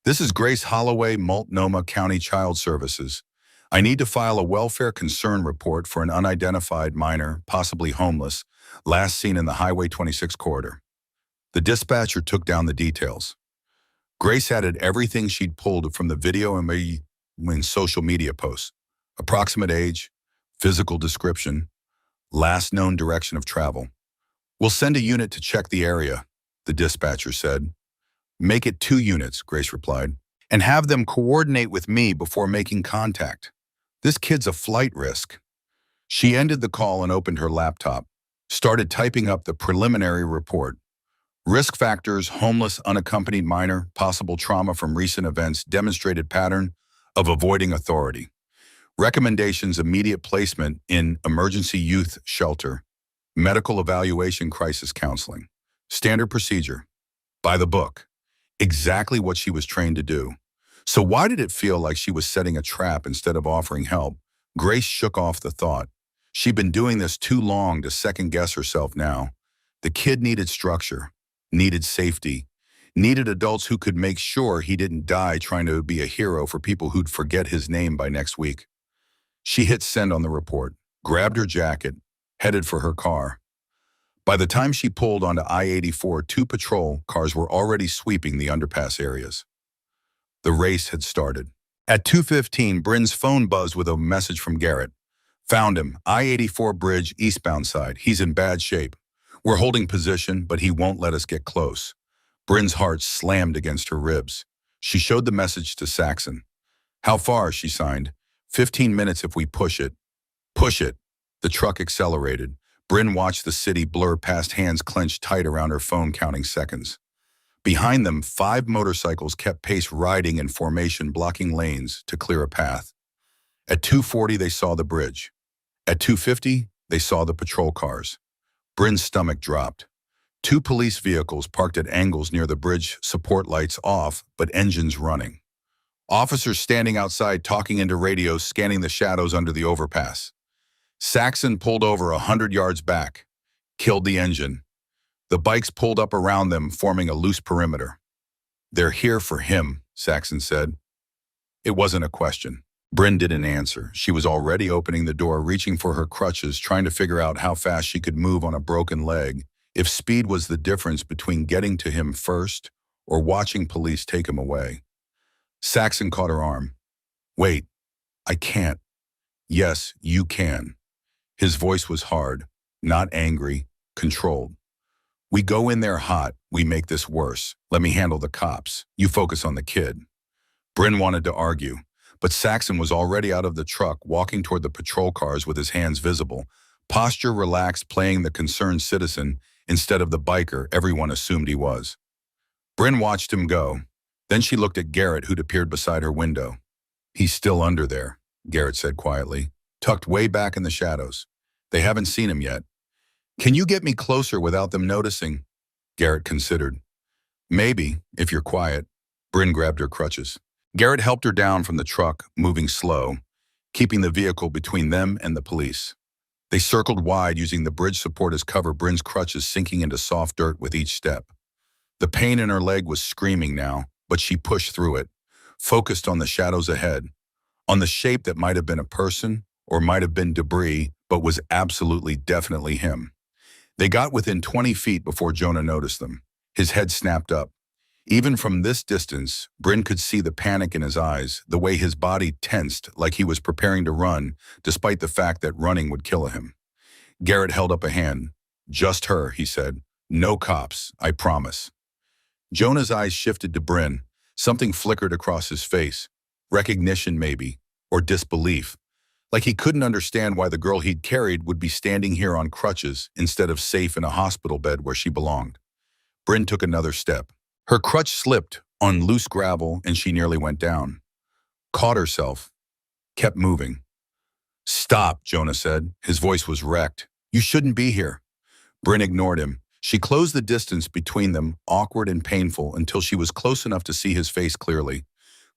"This is Grace Holloway, Multnomah County Child Services. I need to file a welfare concern report for an unidentified minor, possibly homeless, last seen in the Highway 26 corridor. The dispatcher took down the details. Grace added everything she'd pulled from the video and social media posts. Approximate age, physical description, last known direction of travel. We'll send a unit to check the area, the dispatcher said. Make it 2 units, Grace replied, and have them coordinate with me before making contact. This kid's a flight risk. She ended the call and opened her laptop, started typing up the preliminary report. Risk factors: homeless, unaccompanied minor, possible trauma from recent events, demonstrated pattern of avoiding authority. Recommendations: immediate placement in emergency youth shelter, medical evaluation, crisis counseling. Standard procedure. By the book. Exactly what she was trained to do. So why did it feel like she was setting a trap instead of offering help? Grace shook off the thought. She'd been doing this too long to second-guess herself now. The kid needed structure, needed safety, needed adults who could make sure he didn't die trying to be a hero for people who'd forget his name by next week. She hit send on the report, grabbed her jacket, headed for her car. By the time she pulled onto I-84, 2 patrol cars were already sweeping the underpass areas. The race had started. At 2:15, Bryn's phone buzzed with a message from Garrett. Found him, I-84 bridge, eastbound side. He's in bad shape. We're holding position, but he won't let us get close. Bryn's heart slammed against her ribs. She showed the message to Saxon. How far, she signed. 15 minutes if we push it. Push it. The truck accelerated. Bryn watched the city blur past, hands clenched tight around her phone, counting seconds. Behind them, 5 motorcycles kept pace, riding in formation, blocking lanes to clear a path. At 2:40, they saw the bridge. At 2:50, they saw the patrol cars. Bryn's stomach dropped. 2 police vehicles parked at angles near the bridge, support lights off, but engines running. Officers standing outside talking into radios, scanning the shadows under the overpass. Saxon pulled over 100 yards back, killed the engine. The bikes pulled up around them, forming a loose perimeter. They're here for him, Saxon said. It wasn't a question. Bryn didn't answer. She was already opening the door, reaching for her crutches, trying to figure out how fast she could move on a broken leg, if speed was the difference between getting to him first or watching police take him away. Saxon caught her arm. Wait, I can't. Yes, you can. His voice was hard, not angry, controlled. We go in there hot, we make this worse. Let me handle the cops. You focus on the kid. Bryn wanted to argue, but Saxon was already out of the truck, walking toward the patrol cars with his hands visible, posture relaxed, playing the concerned citizen instead of the biker everyone assumed he was. Bryn watched him go. Then she looked at Garrett, who'd appeared beside her window. He's still under there, Garrett said quietly, tucked way back in the shadows. They haven't seen him yet. Can you get me closer without them noticing? Garrett considered. Maybe, if you're quiet. Bryn grabbed her crutches. Garrett helped her down from the truck, moving slow, keeping the vehicle between them and the police. They circled wide, using the bridge support as cover, Bryn's crutches sinking into soft dirt with each step. The pain in her leg was screaming now, but she pushed through it, focused on the shadows ahead, on the shape that might have been a person or might have been debris, but was absolutely, definitely him. They got within 20 feet before Jonah noticed them. His head snapped up. Even from this distance, Bryn could see the panic in his eyes, the way his body tensed like he was preparing to run, despite the fact that running would kill him. Garrett held up a hand. Just her, he said. No cops, I promise. Jonah's eyes shifted to Bryn. Something flickered across his face. Recognition, maybe, or disbelief. Like he couldn't understand why the girl he'd carried would be standing here on crutches instead of safe in a hospital bed where she belonged. Bryn took another step. Her crutch slipped on loose gravel and she nearly went down. Caught herself. Kept moving. Stop, Jonah said. His voice was wrecked. You shouldn't be here. Bryn ignored him. She closed the distance between them, awkward and painful, until she was close enough to see his face clearly.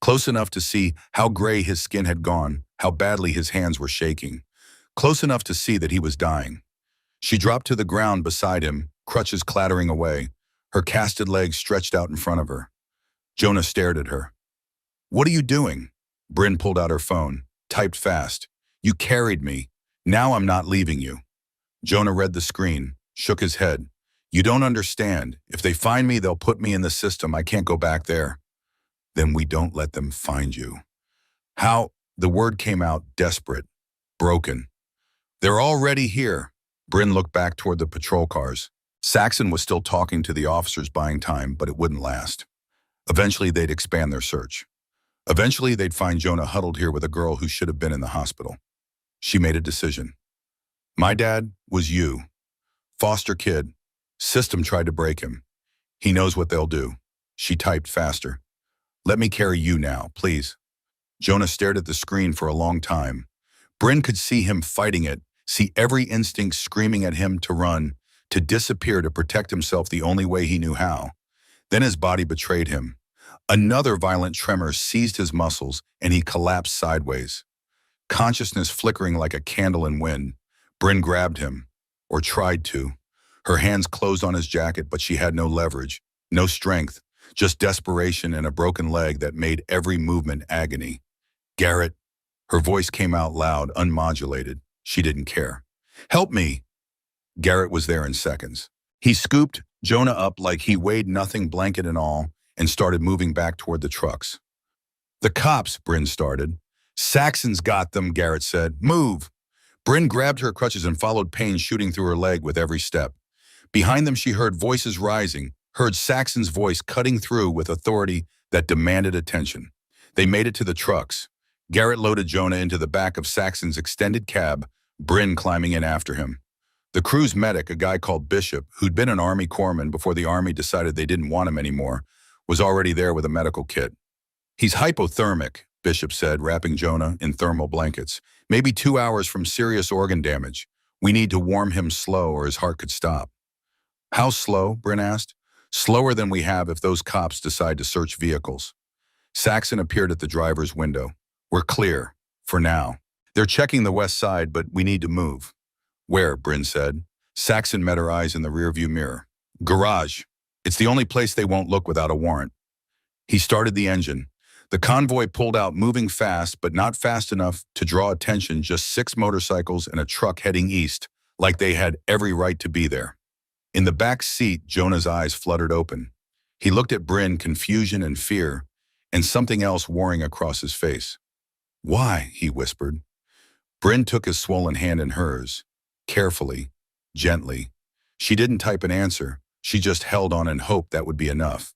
Close enough to see how gray his skin had gone, how badly his hands were shaking. Close enough to see that he was dying. She dropped to the ground beside him, crutches clattering away, her casted legs stretched out in front of her. Jonah stared at her. What are you doing? Bryn pulled out her phone. typed fast. You carried me. Now I'm not leaving you. Jonah read the screen, shook his head. You don't understand. If they find me, they'll put me in the system. I can't go back there. Then we don't let them find you. How? The word came out desperate, broken. They're already here. Bryn looked back toward the patrol cars. Saxon was still talking to the officers buying time, but it wouldn't last. Eventually, they'd expand their search. Eventually, they'd find Jonah huddled here with a girl who should have been in the hospital. She made a decision. My dad was you. Foster kid. System tried to break him. He knows what they'll do. She typed faster. Let me carry you now, please. Jonah stared at the screen for a long time. Bryn could see him fighting it, see every instinct screaming at him to run, to disappear, to protect himself the only way he knew how. Then his body betrayed him. Another violent tremor seized his muscles, and he collapsed sideways. Consciousness flickering like a candle in wind, Bryn grabbed him, or tried to. Her hands closed on his jacket, but she had no leverage, no strength, just desperation and a broken leg that made every movement agony. Garrett. Her voice came out loud, unmodulated. She didn't care. Help me. Garrett was there in seconds. He scooped Jonah up like he weighed nothing, blanket and all, and started moving back toward the trucks. The cops, Bryn started. Saxon's got them, Garrett said. Move. Bryn grabbed her crutches and followed pain shooting through her leg with every step. Behind them she heard voices rising, heard Saxon's voice cutting through with authority that demanded attention. They made it to the trucks. Garrett loaded Jonah into the back of Saxon's extended cab, Bryn climbing in after him. The crew's medic, a guy called Bishop, who'd been an Army corpsman before the Army decided they didn't want him anymore, was already there with a medical kit. He's hypothermic, Bishop said, wrapping Jonah in thermal blankets. Maybe 2 hours from serious organ damage. We need to warm him slow or his heart could stop. How slow? Bryn asked. Slower than we have if those cops decide to search vehicles. Saxon appeared at the driver's window. We're clear, for now. They're checking the west side, but we need to move. Where? Bryn said. Saxon met her eyes in the rearview mirror. Garage. It's the only place they won't look without a warrant. He started the engine. The convoy pulled out, moving fast, but not fast enough to draw attention. Just 6 motorcycles and a truck heading east, like they had every right to be there. In the back seat, Jonah's eyes fluttered open. He looked at Bryn, confusion and fear, and something else warring across his face. Why? He whispered. Bryn took his swollen hand in hers, carefully, gently. She didn't type an answer. She just held on and hoped that would be enough.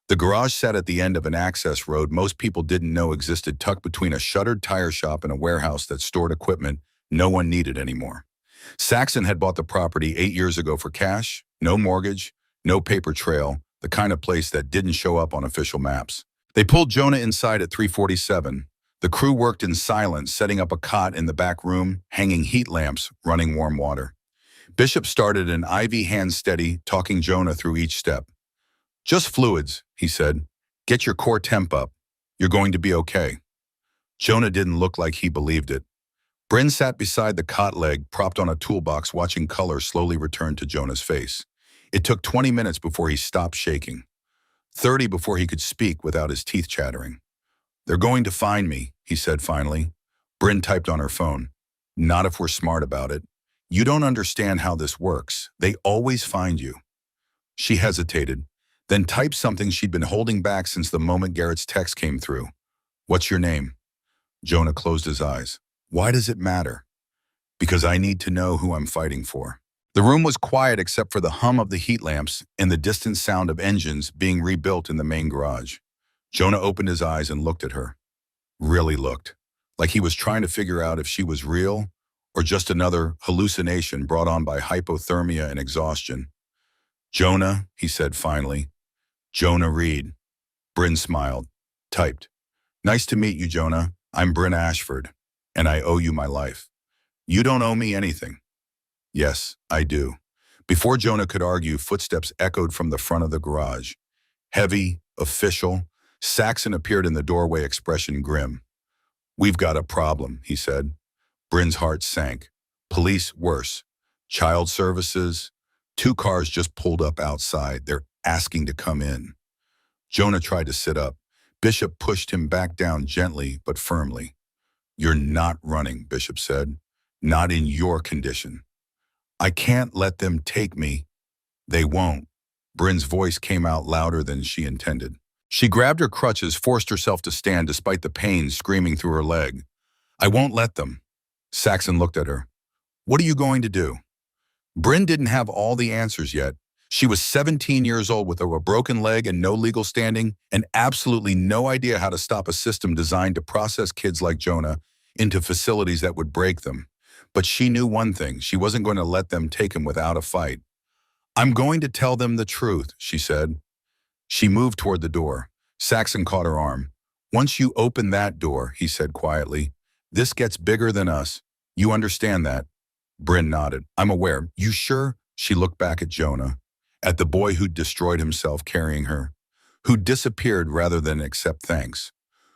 The garage sat at the end of an access road most people didn't know existed, tucked between a shuttered tire shop and a warehouse that stored equipment no one needed anymore. Saxon had bought the property 8 years ago for cash, no mortgage, no paper trail, the kind of place that didn't show up on official maps. They pulled Jonah inside at 3:47. The crew worked in silence, setting up a cot in the back room, hanging heat lamps, running warm water. Bishop started an IV hand steady, talking Jonah through each step. Just fluids, he said. Get your core temp up. You're going to be okay. Jonah didn't look like he believed it. Bryn sat beside the cot leg, propped on a toolbox, watching color slowly return to Jonah's face. It took 20 minutes before he stopped shaking. 30 before he could speak without his teeth chattering. They're going to find me, he said finally. Bryn typed on her phone. Not if we're smart about it. You don't understand how this works. They always find you. She hesitated, then typed something she'd been holding back since the moment Garrett's text came through. What's your name? Jonah closed his eyes. Why does it matter? Because I need to know who I'm fighting for. The room was quiet except for the hum of the heat lamps and the distant sound of engines being rebuilt in the main garage. Jonah opened his eyes and looked at her. Really looked, like he was trying to figure out if she was real or just another hallucination brought on by hypothermia and exhaustion. Jonah, he said finally. Jonah Reed. Bryn smiled, typed. Nice to meet you, Jonah. I'm Bryn Ashford, and I owe you my life. You don't owe me anything. Yes, I do. Before Jonah could argue, footsteps echoed from the front of the garage. Heavy, official. Saxon appeared in the doorway, expression grim. We've got a problem, he said. Bryn's heart sank. Police, worse. Child services. 2 cars just pulled up outside. They're asking to come in. Jonah tried to sit up. Bishop pushed him back down gently but firmly. You're not running, Bishop said. Not in your condition. I can't let them take me. They won't. Bryn's voice came out louder than she intended. She grabbed her crutches, forced herself to stand despite the pain screaming through her leg. I won't let them. Saxon looked at her. What are you going to do? Bryn didn't have all the answers yet. She was 17 years old with a broken leg and no legal standing, and absolutely no idea how to stop a system designed to process kids like Jonah into facilities that would break them. But she knew one thing: she wasn't going to let them take him without a fight. I'm going to tell them the truth, she said. She moved toward the door. Saxon caught her arm. Once you open that door, he said quietly, this gets bigger than us. You understand that? Bryn nodded. I'm aware. You sure? She looked back at Jonah, at the boy who'd destroyed himself carrying her, who disappeared rather than accept thanks,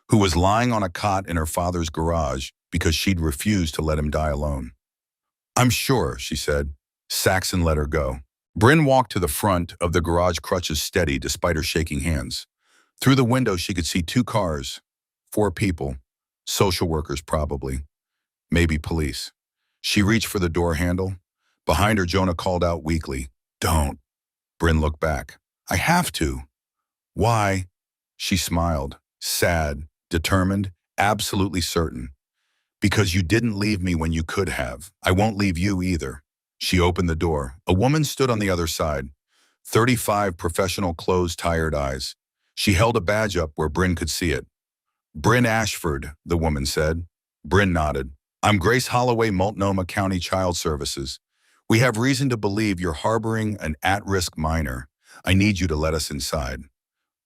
who was lying on a cot in her father's garage because she'd refused to let him die alone. I'm sure, she said. Saxon let her go. Bryn walked to the front of the garage, crutches steady despite her shaking hands. Through the window, she could see 2 cars, 4 people, social workers probably, maybe police. She reached for the door handle. Behind her, Jonah called out weakly, Don't. Bryn looked back. I have to. Why? She smiled, sad, determined, absolutely certain. Because you didn't leave me when you could have. I won't leave you either. She opened the door. A woman stood on the other side. 35 professional closed, tired eyes. She held a badge up where Bryn could see it. Bryn Ashford, the woman said. Bryn nodded. I'm Grace Holloway, Multnomah County Child Services. We have reason to believe you're harboring an at-risk minor. I need you to let us inside.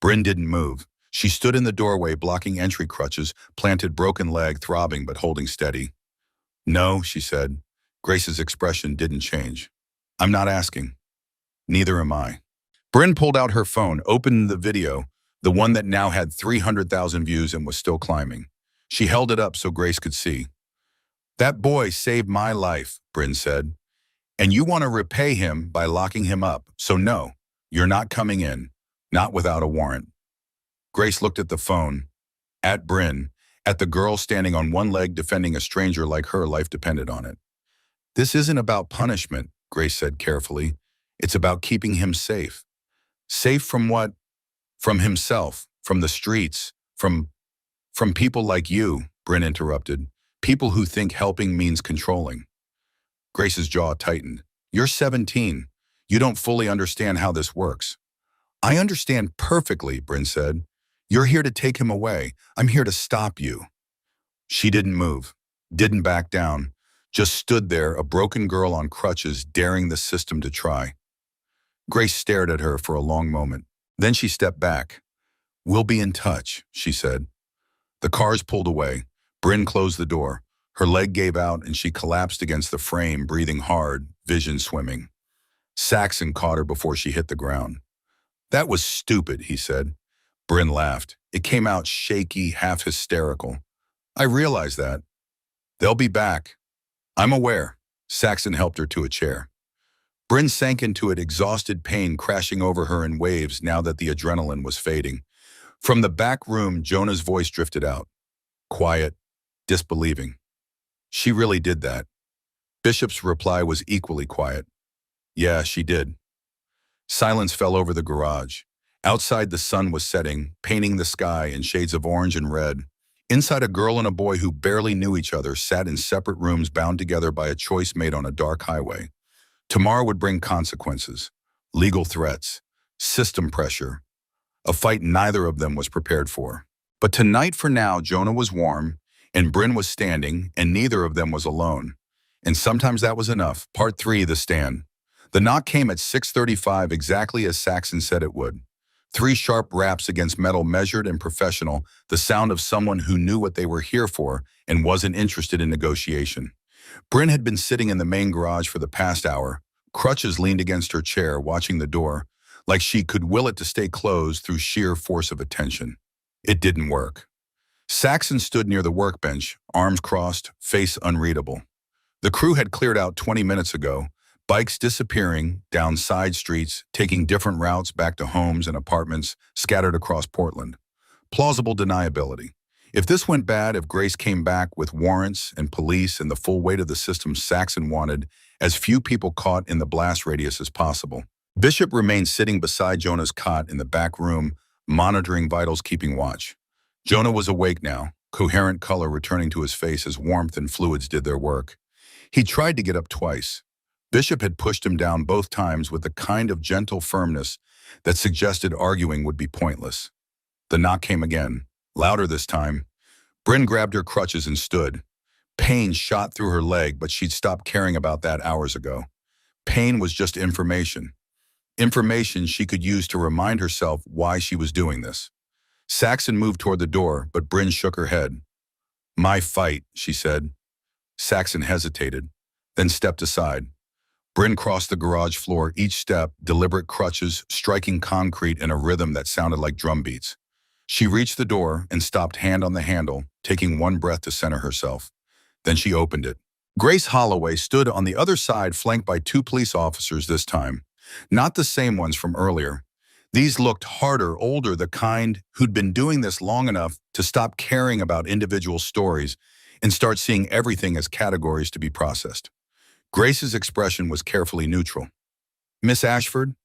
Bryn didn't move. She stood in the doorway, blocking entry, crutches, planted, broken leg, throbbing but holding steady. No, she said. Grace's expression didn't change. I'm not asking. Neither am I. Bryn pulled out her phone, opened the video, the one that now had 300,000 views and was still climbing. She held it up so Grace could see. That boy saved my life, Bryn said. And you want to repay him by locking him up. So no, you're not coming in. Not without a warrant. Grace looked at the phone, at Bryn, at the girl standing on one leg defending a stranger like her life depended on it. This isn't about punishment, Grace said carefully. It's about keeping him safe. Safe from what? From himself, from the streets, from people like you, Bryn interrupted. People who think helping means controlling. Grace's jaw tightened. You're 17. You don't fully understand how this works. I understand perfectly, Bryn said. You're here to take him away. I'm here to stop you. She didn't move, didn't back down, just stood there, a broken girl on crutches, daring the system to try. Grace stared at her for a long moment. Then she stepped back. We'll be in touch, she said. The cars pulled away. Bryn closed the door. Her leg gave out and she collapsed against the frame, breathing hard, vision swimming. Saxon caught her before she hit the ground. That was stupid, he said. Bryn laughed. It came out shaky, half hysterical. I realize that. They'll be back. I'm aware. Saxon helped her to a chair. Bryn sank into it, exhausted, pain crashing over her in waves now that the adrenaline was fading. From the back room, Jonah's voice drifted out. Quiet, disbelieving. She really did that. Bishop's reply was equally quiet. Yeah, she did. Silence fell over the garage. Outside, the sun was setting, painting the sky in shades of orange and red. Inside, a girl and a boy who barely knew each other sat in separate rooms, bound together by a choice made on a dark highway. Tomorrow would bring consequences, legal threats, system pressure, a fight neither of them was prepared for. But tonight, for now, Jonah was warm, and Bryn was standing, and neither of them was alone. And sometimes that was enough. Part 3, the stand. The knock came at 6:35, exactly as Saxon said it would. 3 sharp raps against metal, measured and professional, the sound of someone who knew what they were here for and wasn't interested in negotiation. Bryn had been sitting in the main garage for the past hour. Crutches leaned against her chair, watching the door, like she could will it to stay closed through sheer force of attention. It didn't work. Saxon stood near the workbench, arms crossed, face unreadable. The crew had cleared out 20 minutes ago, bikes disappearing down side streets, taking different routes back to homes and apartments scattered across Portland. Plausible deniability. If this went bad, if Grace came back with warrants and police and the full weight of the system Saxon wanted, as few people caught in the blast radius as possible. Bishop remained sitting beside Jonah's cot in the back room, monitoring vitals, keeping watch. Jonah was awake now, coherent color returning to his face as warmth and fluids did their work. He tried to get up twice. Bishop had pushed him down both times with the kind of gentle firmness that suggested arguing would be pointless. The knock came again, louder this time. Bryn grabbed her crutches and stood. Pain shot through her leg, but she'd stopped caring about that hours ago. Pain was just information. Information she could use to remind herself why she was doing this. Saxon moved toward the door, but Bryn shook her head. "My fight," she said. Saxon hesitated, then stepped aside. Bryn crossed the garage floor, each step, deliberate crutches, striking concrete in a rhythm that sounded like drum beats. She reached the door and stopped, hand on the handle, taking one breath to center herself. Then she opened it. Grace Holloway stood on the other side, flanked by two police officers this time. Not the same ones from earlier. These looked harder, older, the kind who'd been doing this long enough to stop caring about individual stories and start seeing everything as categories to be processed. Grace's expression was carefully neutral. "Miss Ashford?"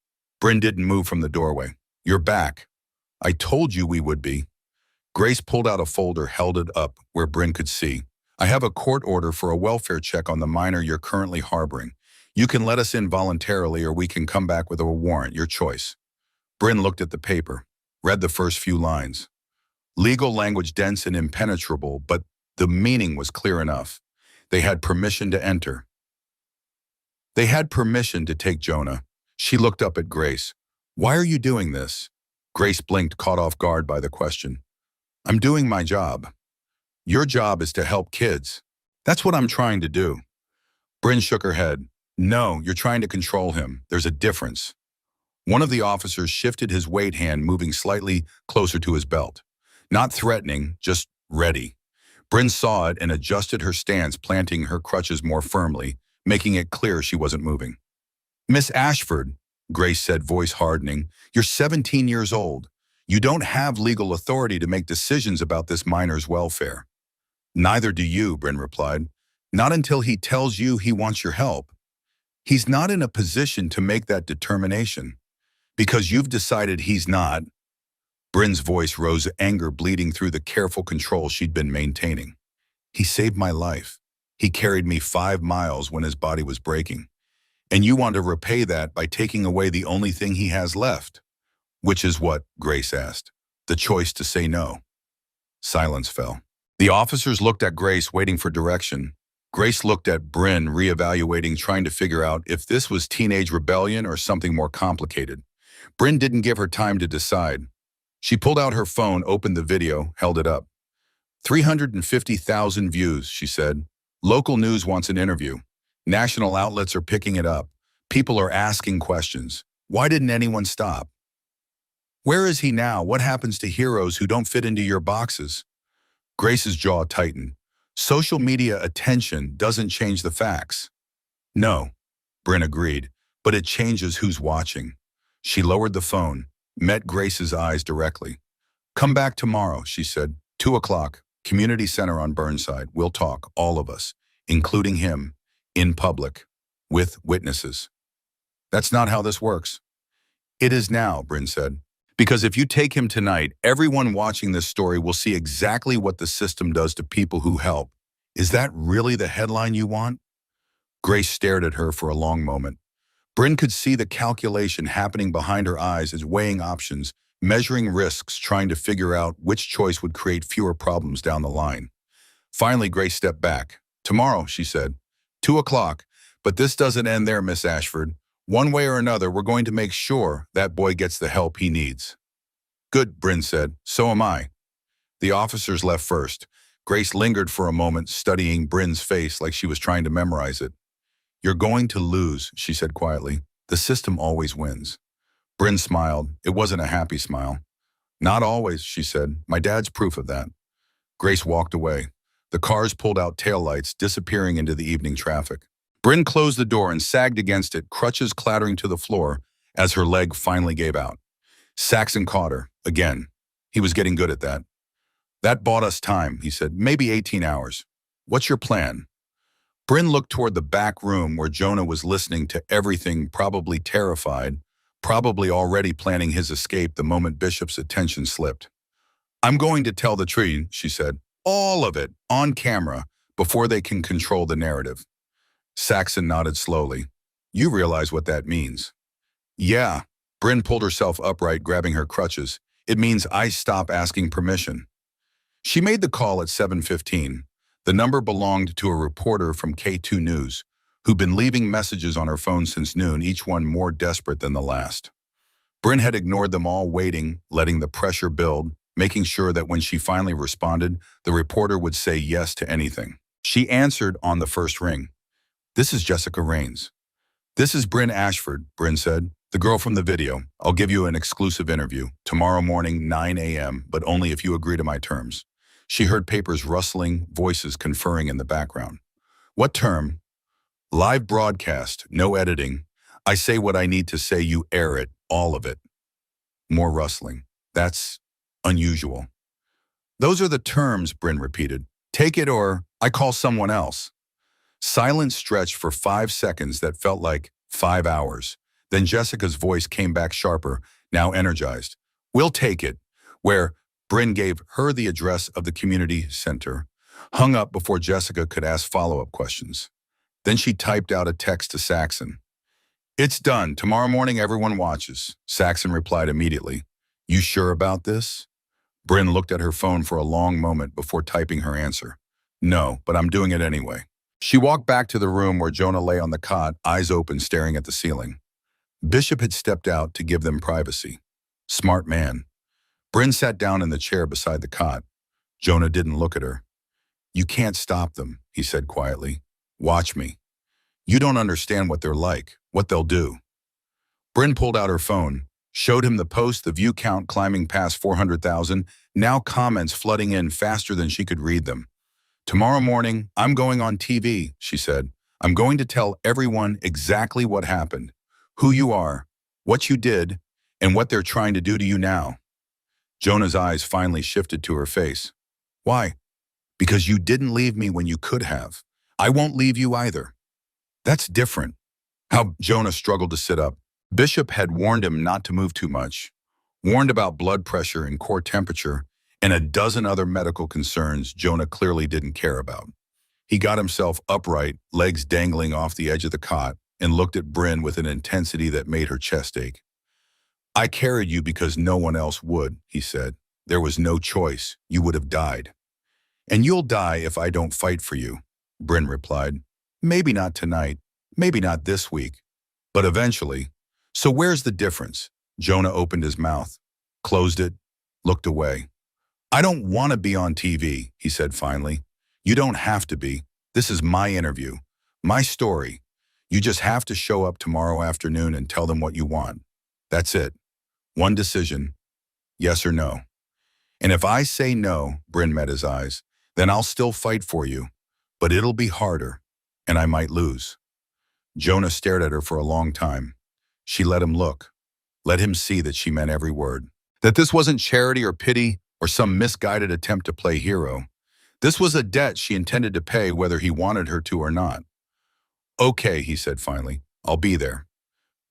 Bryn didn't move from the doorway. "You're back. I told you we would be." Grace pulled out a folder, held it up where Bryn could see. "I have a court order for a welfare check on the minor you're currently harboring. You can let us in voluntarily or we can come back with a warrant, your choice." Bryn looked at the paper, read the first few lines. Legal language dense and impenetrable, but the meaning was clear enough. They had permission to enter. They had permission to take Jonah. She looked up at Grace. "Why are you doing this?" Grace blinked, caught off guard by the question. "I'm doing my job." "Your job is to help kids." "That's what I'm trying to do." Bryn shook her head. "No, you're trying to control him. There's a difference." One of the officers shifted his weight hand, moving slightly closer to his belt. Not threatening, just ready. Bryn saw it and adjusted her stance, planting her crutches more firmly, making it clear she wasn't moving. "Miss Ashford," Grace said, voice hardening, "you're 17 years old. You don't have legal authority to make decisions about this minor's welfare." "Neither do you," Bryn replied. "Not until he tells you he wants your help. He's not in a position to make that determination. Because you've decided he's not." Bryn's voice rose, anger bleeding through the careful control she'd been maintaining. "He saved my life. He carried me 5 miles when his body was breaking. And you want to repay that by taking away the only thing he has left." "Which is what?" Grace asked. "The choice to say no." Silence fell. The officers looked at Grace, waiting for direction. Grace looked at Bryn, reevaluating, trying to figure out if this was teenage rebellion or something more complicated. Bryn didn't give her time to decide. She pulled out her phone, opened the video, held it up. 350,000 views, she said. "Local news wants an interview. National outlets are picking it up. People are asking questions. Why didn't anyone stop? Where is he now? What happens to heroes who don't fit into your boxes?" Grace's jaw tightened. "Social media attention doesn't change the facts." "No," Bryn agreed, "but it changes who's watching." She lowered the phone, met Grace's eyes directly. "Come back tomorrow," she said. 2 o'clock, Community Center on Burnside. We'll talk, all of us, including him, in public, with witnesses." "That's not how this works." "It is now," Bryn said. "Because if you take him tonight, everyone watching this story will see exactly what the system does to people who help. Is that really the headline you want?" Grace stared at her for a long moment. Bryn could see the calculation happening behind her eyes as weighing options, measuring risks, trying to figure out which choice would create fewer problems down the line. Finally, Grace stepped back. "Tomorrow," she said. 2 o'clock. "But this doesn't end there, Miss Ashford. One way or another, we're going to make sure that boy gets the help he needs." "Good," Bryn said. "So am I." The officers left first. Grace lingered for a moment, studying Bryn's face like she was trying to memorize it. "You're going to lose," she said quietly. "The system always wins." Bryn smiled. It wasn't a happy smile. "Not always," she said. "My dad's proof of that." Grace walked away. The cars pulled out taillights, disappearing into the evening traffic. Bryn closed the door and sagged against it, crutches clattering to the floor as her leg finally gave out. Saxon caught her, again. He was getting good at that. That bought us time, he said. Maybe 18 hours. What's your plan? Bryn looked toward the back room where Jonah was listening to everything, probably terrified, probably already planning his escape the moment Bishop's attention slipped. I'm going to tell the truth, she said. All of it, on camera, before they can control the narrative. Saxon nodded slowly. You realize what that means. Yeah. Bryn pulled herself upright, grabbing her crutches. It means I stop asking permission. She made the call at 7:15. The number belonged to a reporter from K2 News, who'd been leaving messages on her phone since noon, each one more desperate than the last. Bryn had ignored them all, waiting, letting the pressure build, making sure that when she finally responded, the reporter would say yes to anything. She answered on the first ring. This is Jessica Raines. This is Bryn Ashford, Bryn said. The girl from the video. I'll give you an exclusive interview. Tomorrow morning, 9 a.m., but only if you agree to my terms. She heard papers rustling, voices conferring in the background. What term? Live broadcast, no editing. I say what I need to say, you air it, all of it. More rustling. That's unusual. Those are the terms, Bryn repeated. Take it or I call someone else. Silence stretched for 5 seconds that felt like 5 hours. Then Jessica's voice came back sharper, now energized. We'll take it, where Bryn gave her the address of the community center, hung up before Jessica could ask follow-up questions. Then she typed out a text to Saxon. It's done. Tomorrow morning everyone watches. Saxon replied immediately. You sure about this? Bryn looked at her phone for a long moment before typing her answer. No, but I'm doing it anyway. She walked back to the room where Jonah lay on the cot, eyes open, staring at the ceiling. Bishop had stepped out to give them privacy. Smart man. Bryn sat down in the chair beside the cot. Jonah didn't look at her. You can't stop them, he said quietly. Watch me. You don't understand what they're like, what they'll do. Bryn pulled out her phone, showed him the post, the view count climbing past 400,000, now comments flooding in faster than she could read them. Tomorrow morning, I'm going on TV, she said. I'm going to tell everyone exactly what happened, who you are, what you did, and what they're trying to do to you now. Jonah's eyes finally shifted to her face. Why? Because you didn't leave me when you could have. I won't leave you either. That's different. How Jonah struggled to sit up. Bishop had warned him not to move too much, warned about blood pressure and core temperature, and a dozen other medical concerns Jonah clearly didn't care about. He got himself upright, legs dangling off the edge of the cot, and looked at Bryn with an intensity that made her chest ache. I carried you because no one else would, he said. There was no choice. You would have died. And you'll die if I don't fight for you, Bryn replied. Maybe not tonight, maybe not this week, but eventually. So where's the difference? Jonah opened his mouth, closed it, looked away. I don't want to be on TV, he said finally. You don't have to be. This is my interview, my story. You just have to show up tomorrow afternoon and tell them what you want. That's it. One decision, yes or no. And if I say no, Bryn met his eyes, then I'll still fight for you, but it'll be harder, and I might lose. Jonah stared at her for a long time. She let him look, let him see that she meant every word, that this wasn't charity or pity or some misguided attempt to play hero. This was a debt she intended to pay whether he wanted her to or not. Okay, he said finally, I'll be there.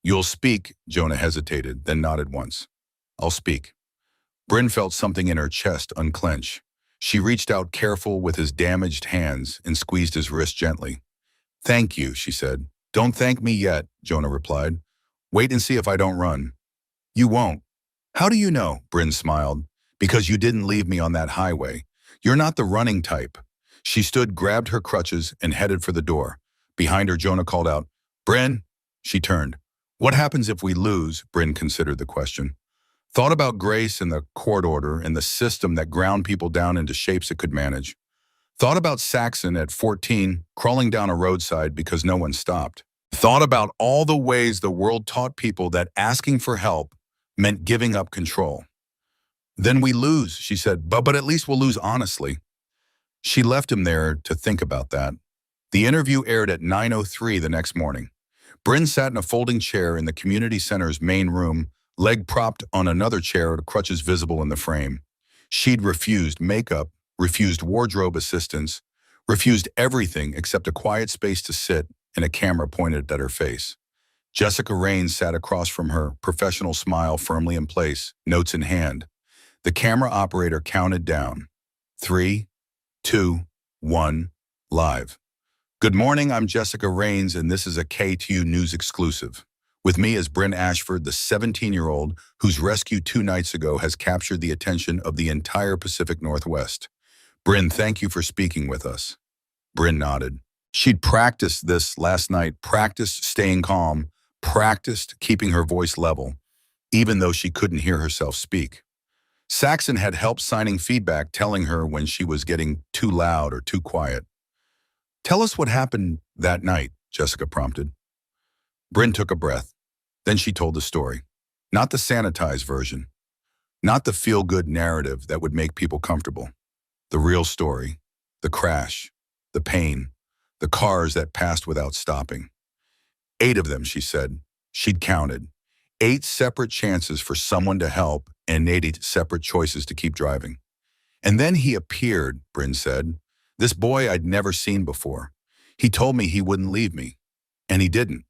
You'll speak, Jonah hesitated, then nodded once. I'll speak. Bryn felt something in her chest unclench. She reached out careful with his damaged hands and squeezed his wrist gently. Thank you, she said. Don't thank me yet, Jonah replied. Wait and see if I don't run. You won't. How do you know? Bryn smiled. Because you didn't leave me on that highway. You're not the running type. She stood, grabbed her crutches, and headed for the door. Behind her, Jonah called out, Bryn? She turned. What happens if we lose? Bryn considered the question. Thought about grace and the court order and the system that ground people down into shapes it could manage. Thought about Saxon at 14, crawling down a roadside because no one stopped. Thought about all the ways the world taught people that asking for help meant giving up control. Then we lose, she said, but at least we'll lose honestly. She left him there to think about that. The interview aired at 9:03 the next morning. Bryn sat in a folding chair in the community center's main room, leg propped on another chair, crutches visible in the frame. She'd refused makeup, refused wardrobe assistance, refused everything except a quiet space to sit and a camera pointed at her face. Jessica Raines sat across from her, professional smile firmly in place, notes in hand. The camera operator counted down. 3, 2, 1, live. Good morning, I'm Jessica Raines, and this is a KTU News exclusive. With me is Bryn Ashford, the 17-year-old whose rescue 2 nights ago has captured the attention of the entire Pacific Northwest. Bryn, thank you for speaking with us. Bryn nodded. She'd practiced this last night, practiced staying calm, practiced keeping her voice level, even though she couldn't hear herself speak. Saxon had helped signing feedback telling her when she was getting too loud or too quiet. Tell us what happened that night, Jessica prompted. Bryn took a breath. Then she told the story. Not the sanitized version. Not the feel-good narrative that would make people comfortable. The real story. The crash. The pain. The cars that passed without stopping. 8 of them, she said. She'd counted. 8 separate chances for someone to help and 8 separate choices to keep driving. And then he appeared, Bryn said. This boy I'd never seen before. He told me he wouldn't leave me. And he didn't.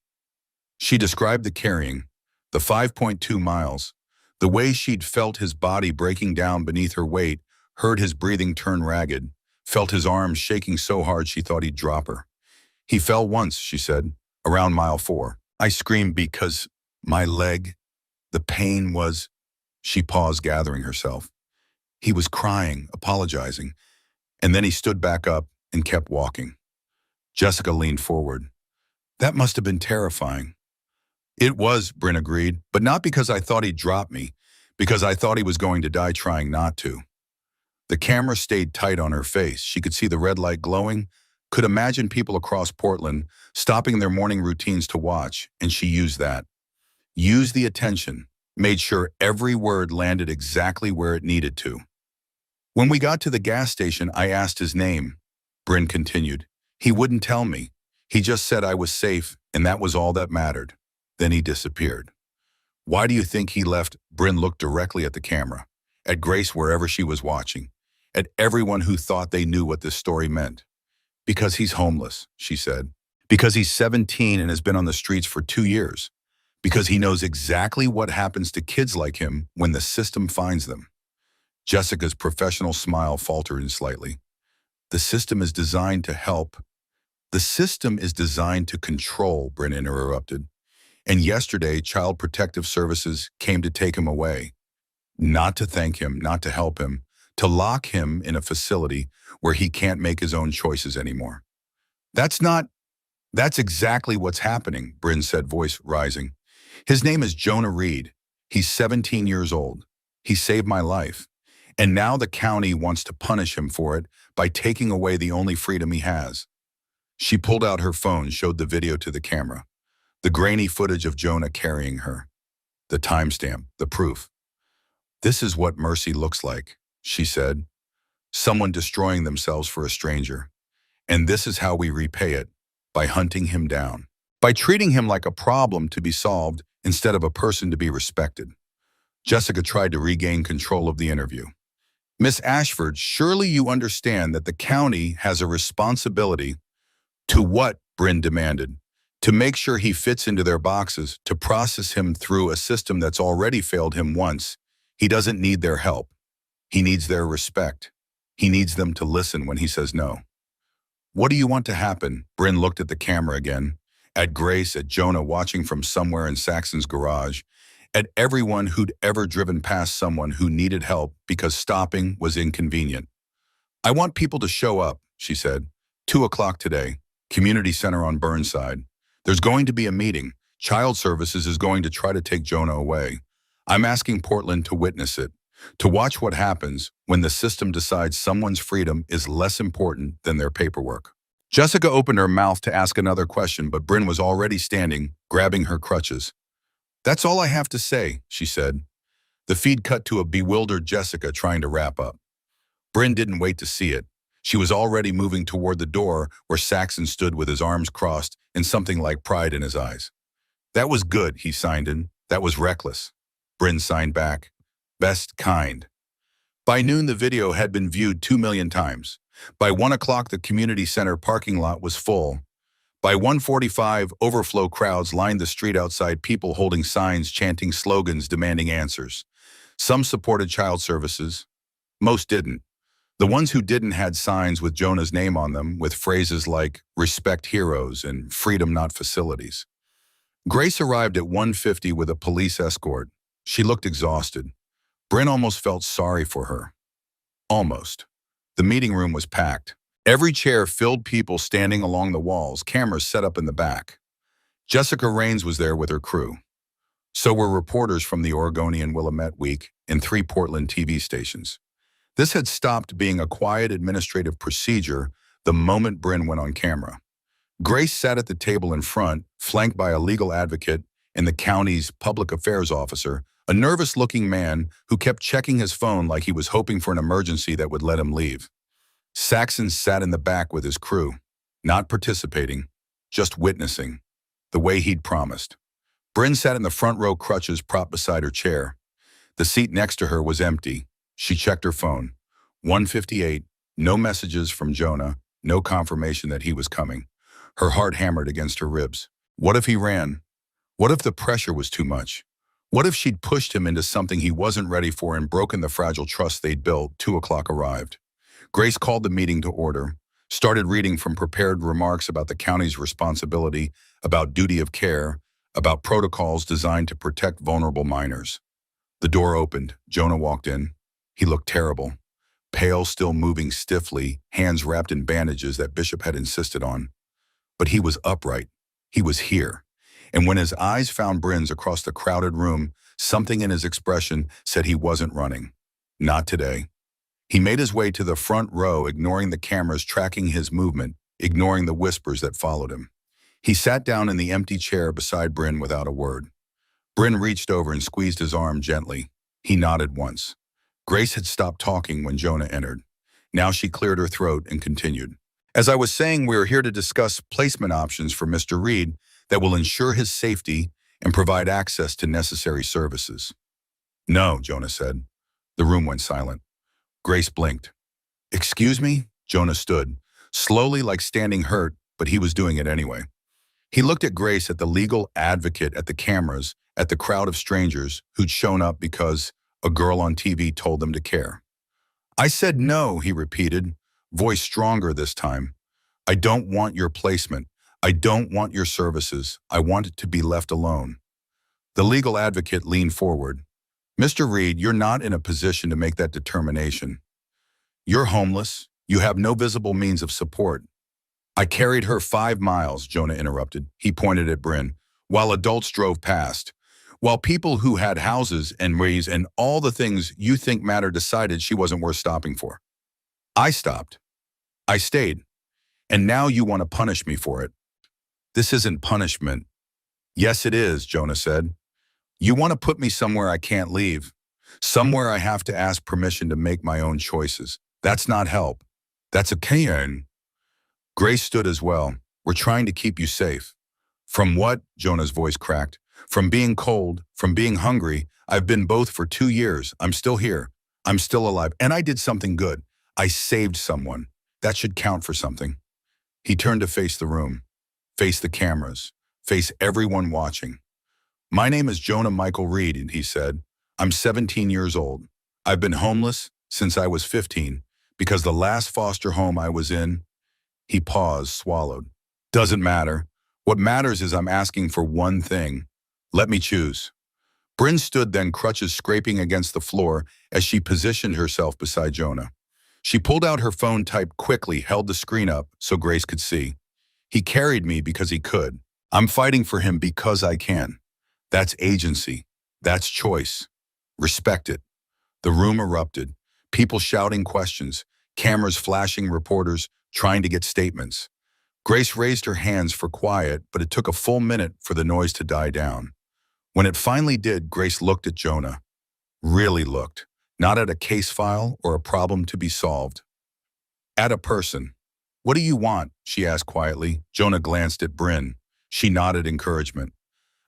She described the carrying, the 5.2 miles, the way she'd felt his body breaking down beneath her weight, heard his breathing turn ragged, felt his arms shaking so hard she thought he'd drop her. He fell once, she said, around mile 4. I screamed because my leg, the pain was... She paused, gathering herself. He was crying, apologizing, and then he stood back up and kept walking. Jessica leaned forward. That must have been terrifying. It was, Bryn agreed, but not because I thought he'd drop me, because I thought he was going to die trying not to. The camera stayed tight on her face. She could see the red light glowing, could imagine people across Portland stopping their morning routines to watch, and she used that. Used the attention, made sure every word landed exactly where it needed to. When we got to the gas station, I asked his name, Bryn continued. He wouldn't tell me. He just said I was safe, and that was all that mattered. Then he disappeared. Why do you think he left? Bryn looked directly at the camera, at Grace wherever she was watching, at everyone who thought they knew what this story meant. Because he's homeless, she said. Because he's 17 and has been on the streets for 2 years. Because he knows exactly what happens to kids like him when the system finds them. Jessica's professional smile faltered slightly. The system is designed to help. The system is designed to control, Bryn interrupted. And yesterday, Child Protective Services came to take him away. Not to thank him, not to help him, to lock him in a facility where he can't make his own choices anymore. That's exactly what's happening, Bryn said, voice rising. His name is Jonah Reed. He's 17 years old. He saved my life. And now the county wants to punish him for it by taking away the only freedom he has. She pulled out her phone, showed the video to the camera. The grainy footage of Jonah carrying her. The timestamp, the proof. This is what mercy looks like, she said. Someone destroying themselves for a stranger. And this is how we repay it, by hunting him down. By treating him like a problem to be solved instead of a person to be respected. Jessica tried to regain control of the interview. Miss Ashford, surely you understand that the county has a responsibility to what? Bryn demanded. To make sure he fits into their boxes, to process him through a system that's already failed him once. He doesn't need their help. He needs their respect. He needs them to listen when he says no. What do you want to happen? Bryn looked at the camera again, at Grace, at Jonah watching from somewhere in Saxon's garage, at everyone who'd ever driven past someone who needed help because stopping was inconvenient. I want people to show up, she said. 2 o'clock today, Community Center on Burnside. There's going to be a meeting. Child Services is going to try to take Jonah away. I'm asking Portland to witness it, to watch what happens when the system decides someone's freedom is less important than their paperwork. Jessica opened her mouth to ask another question, but Bryn was already standing, grabbing her crutches. That's all I have to say, she said. The feed cut to a bewildered Jessica trying to wrap up. Bryn didn't wait to see it. She was already moving toward the door where Saxon stood with his arms crossed and something like pride in his eyes. That was good, he signed in. That was reckless. Bryn signed back. Best kind. By noon, the video had been viewed 2 million times. By 1 o'clock, the community center parking lot was full. By 1:45, overflow crowds lined the street outside, people holding signs, chanting slogans, demanding answers. Some supported child services. Most didn't. The ones who didn't had signs with Jonah's name on them, with phrases like "respect heroes" and "freedom, not facilities." Grace arrived at 1:50 with a police escort. She looked exhausted. Bryn almost felt sorry for her. Almost. The meeting room was packed. Every chair filled, people standing along the walls, cameras set up in the back. Jessica Raines was there with her crew. So were reporters from the Oregonian Willamette Week and 3 Portland TV stations. This had stopped being a quiet administrative procedure the moment Bryn went on camera. Grace sat at the table in front, flanked by a legal advocate and the county's public affairs officer, a nervous-looking man who kept checking his phone like he was hoping for an emergency that would let him leave. Saxon sat in the back with his crew, not participating, just witnessing, the way he'd promised. Bryn sat in the front row, crutches propped beside her chair. The seat next to her was empty. She checked her phone. 1:58, no messages from Jonah, no confirmation that he was coming. Her heart hammered against her ribs. What if he ran? What if the pressure was too much? What if she'd pushed him into something he wasn't ready for and broken the fragile trust they'd built? 2 o'clock arrived. Grace called the meeting to order, started reading from prepared remarks about the county's responsibility, about duty of care, about protocols designed to protect vulnerable minors. The door opened. Jonah walked in. He looked terrible. Pale, still moving stiffly, hands wrapped in bandages that Bishop had insisted on. But he was upright. He was here. And when his eyes found Bryn's across the crowded room, something in his expression said he wasn't running. Not today. He made his way to the front row, ignoring the cameras tracking his movement, ignoring the whispers that followed him. He sat down in the empty chair beside Bryn without a word. Bryn reached over and squeezed his arm gently. He nodded once. Grace had stopped talking when Jonah entered. Now she cleared her throat and continued. As I was saying, we are here to discuss placement options for Mr. Reed that will ensure his safety and provide access to necessary services. No, Jonah said. The room went silent. Grace blinked. Excuse me? Jonah stood, slowly, like standing hurt, but he was doing it anyway. He looked at Grace, at the legal advocate, at the cameras, at the crowd of strangers who'd shown up because a girl on TV told them to care. I said no, he repeated, voice stronger this time. I don't want your placement. I don't want your services. I want it to be left alone. The legal advocate leaned forward. Mr. Reed, you're not in a position to make that determination. You're homeless. You have no visible means of support. I carried her 5 miles, Jonah interrupted. He pointed at Bryn, while adults drove past. While people who had houses and ways and all the things you think matter decided she wasn't worth stopping for. I stopped. I stayed. And now you want to punish me for it. This isn't punishment. Yes, it is, Jonah said. You want to put me somewhere I can't leave. Somewhere I have to ask permission to make my own choices. That's not help. That's a cane. Grace stood as well. We're trying to keep you safe. From what? Jonah's voice cracked. From being cold, from being hungry. I've been both for 2 years. I'm still here. I'm still alive. And I did something good. I saved someone. That should count for something. He turned to face the room, face the cameras, face everyone watching. My name is Jonah Michael Reed, and he said, I'm 17 years old. I've been homeless since I was 15 because the last foster home I was in, he paused, swallowed. Doesn't matter. What matters is I'm asking for one thing. Let me choose. Bryn stood then, crutches scraping against the floor as she positioned herself beside Jonah. She pulled out her phone, typed quickly, held the screen up so Grace could see. He carried me because he could. I'm fighting for him because I can. That's agency. That's choice. Respect it. The room erupted. People shouting questions, cameras flashing, reporters trying to get statements. Grace raised her hands for quiet, but it took a full minute for the noise to die down. When it finally did, Grace looked at Jonah. Really looked. Not at a case file or a problem to be solved. At a person. What do you want? She asked quietly. Jonah glanced at Bryn. She nodded encouragement.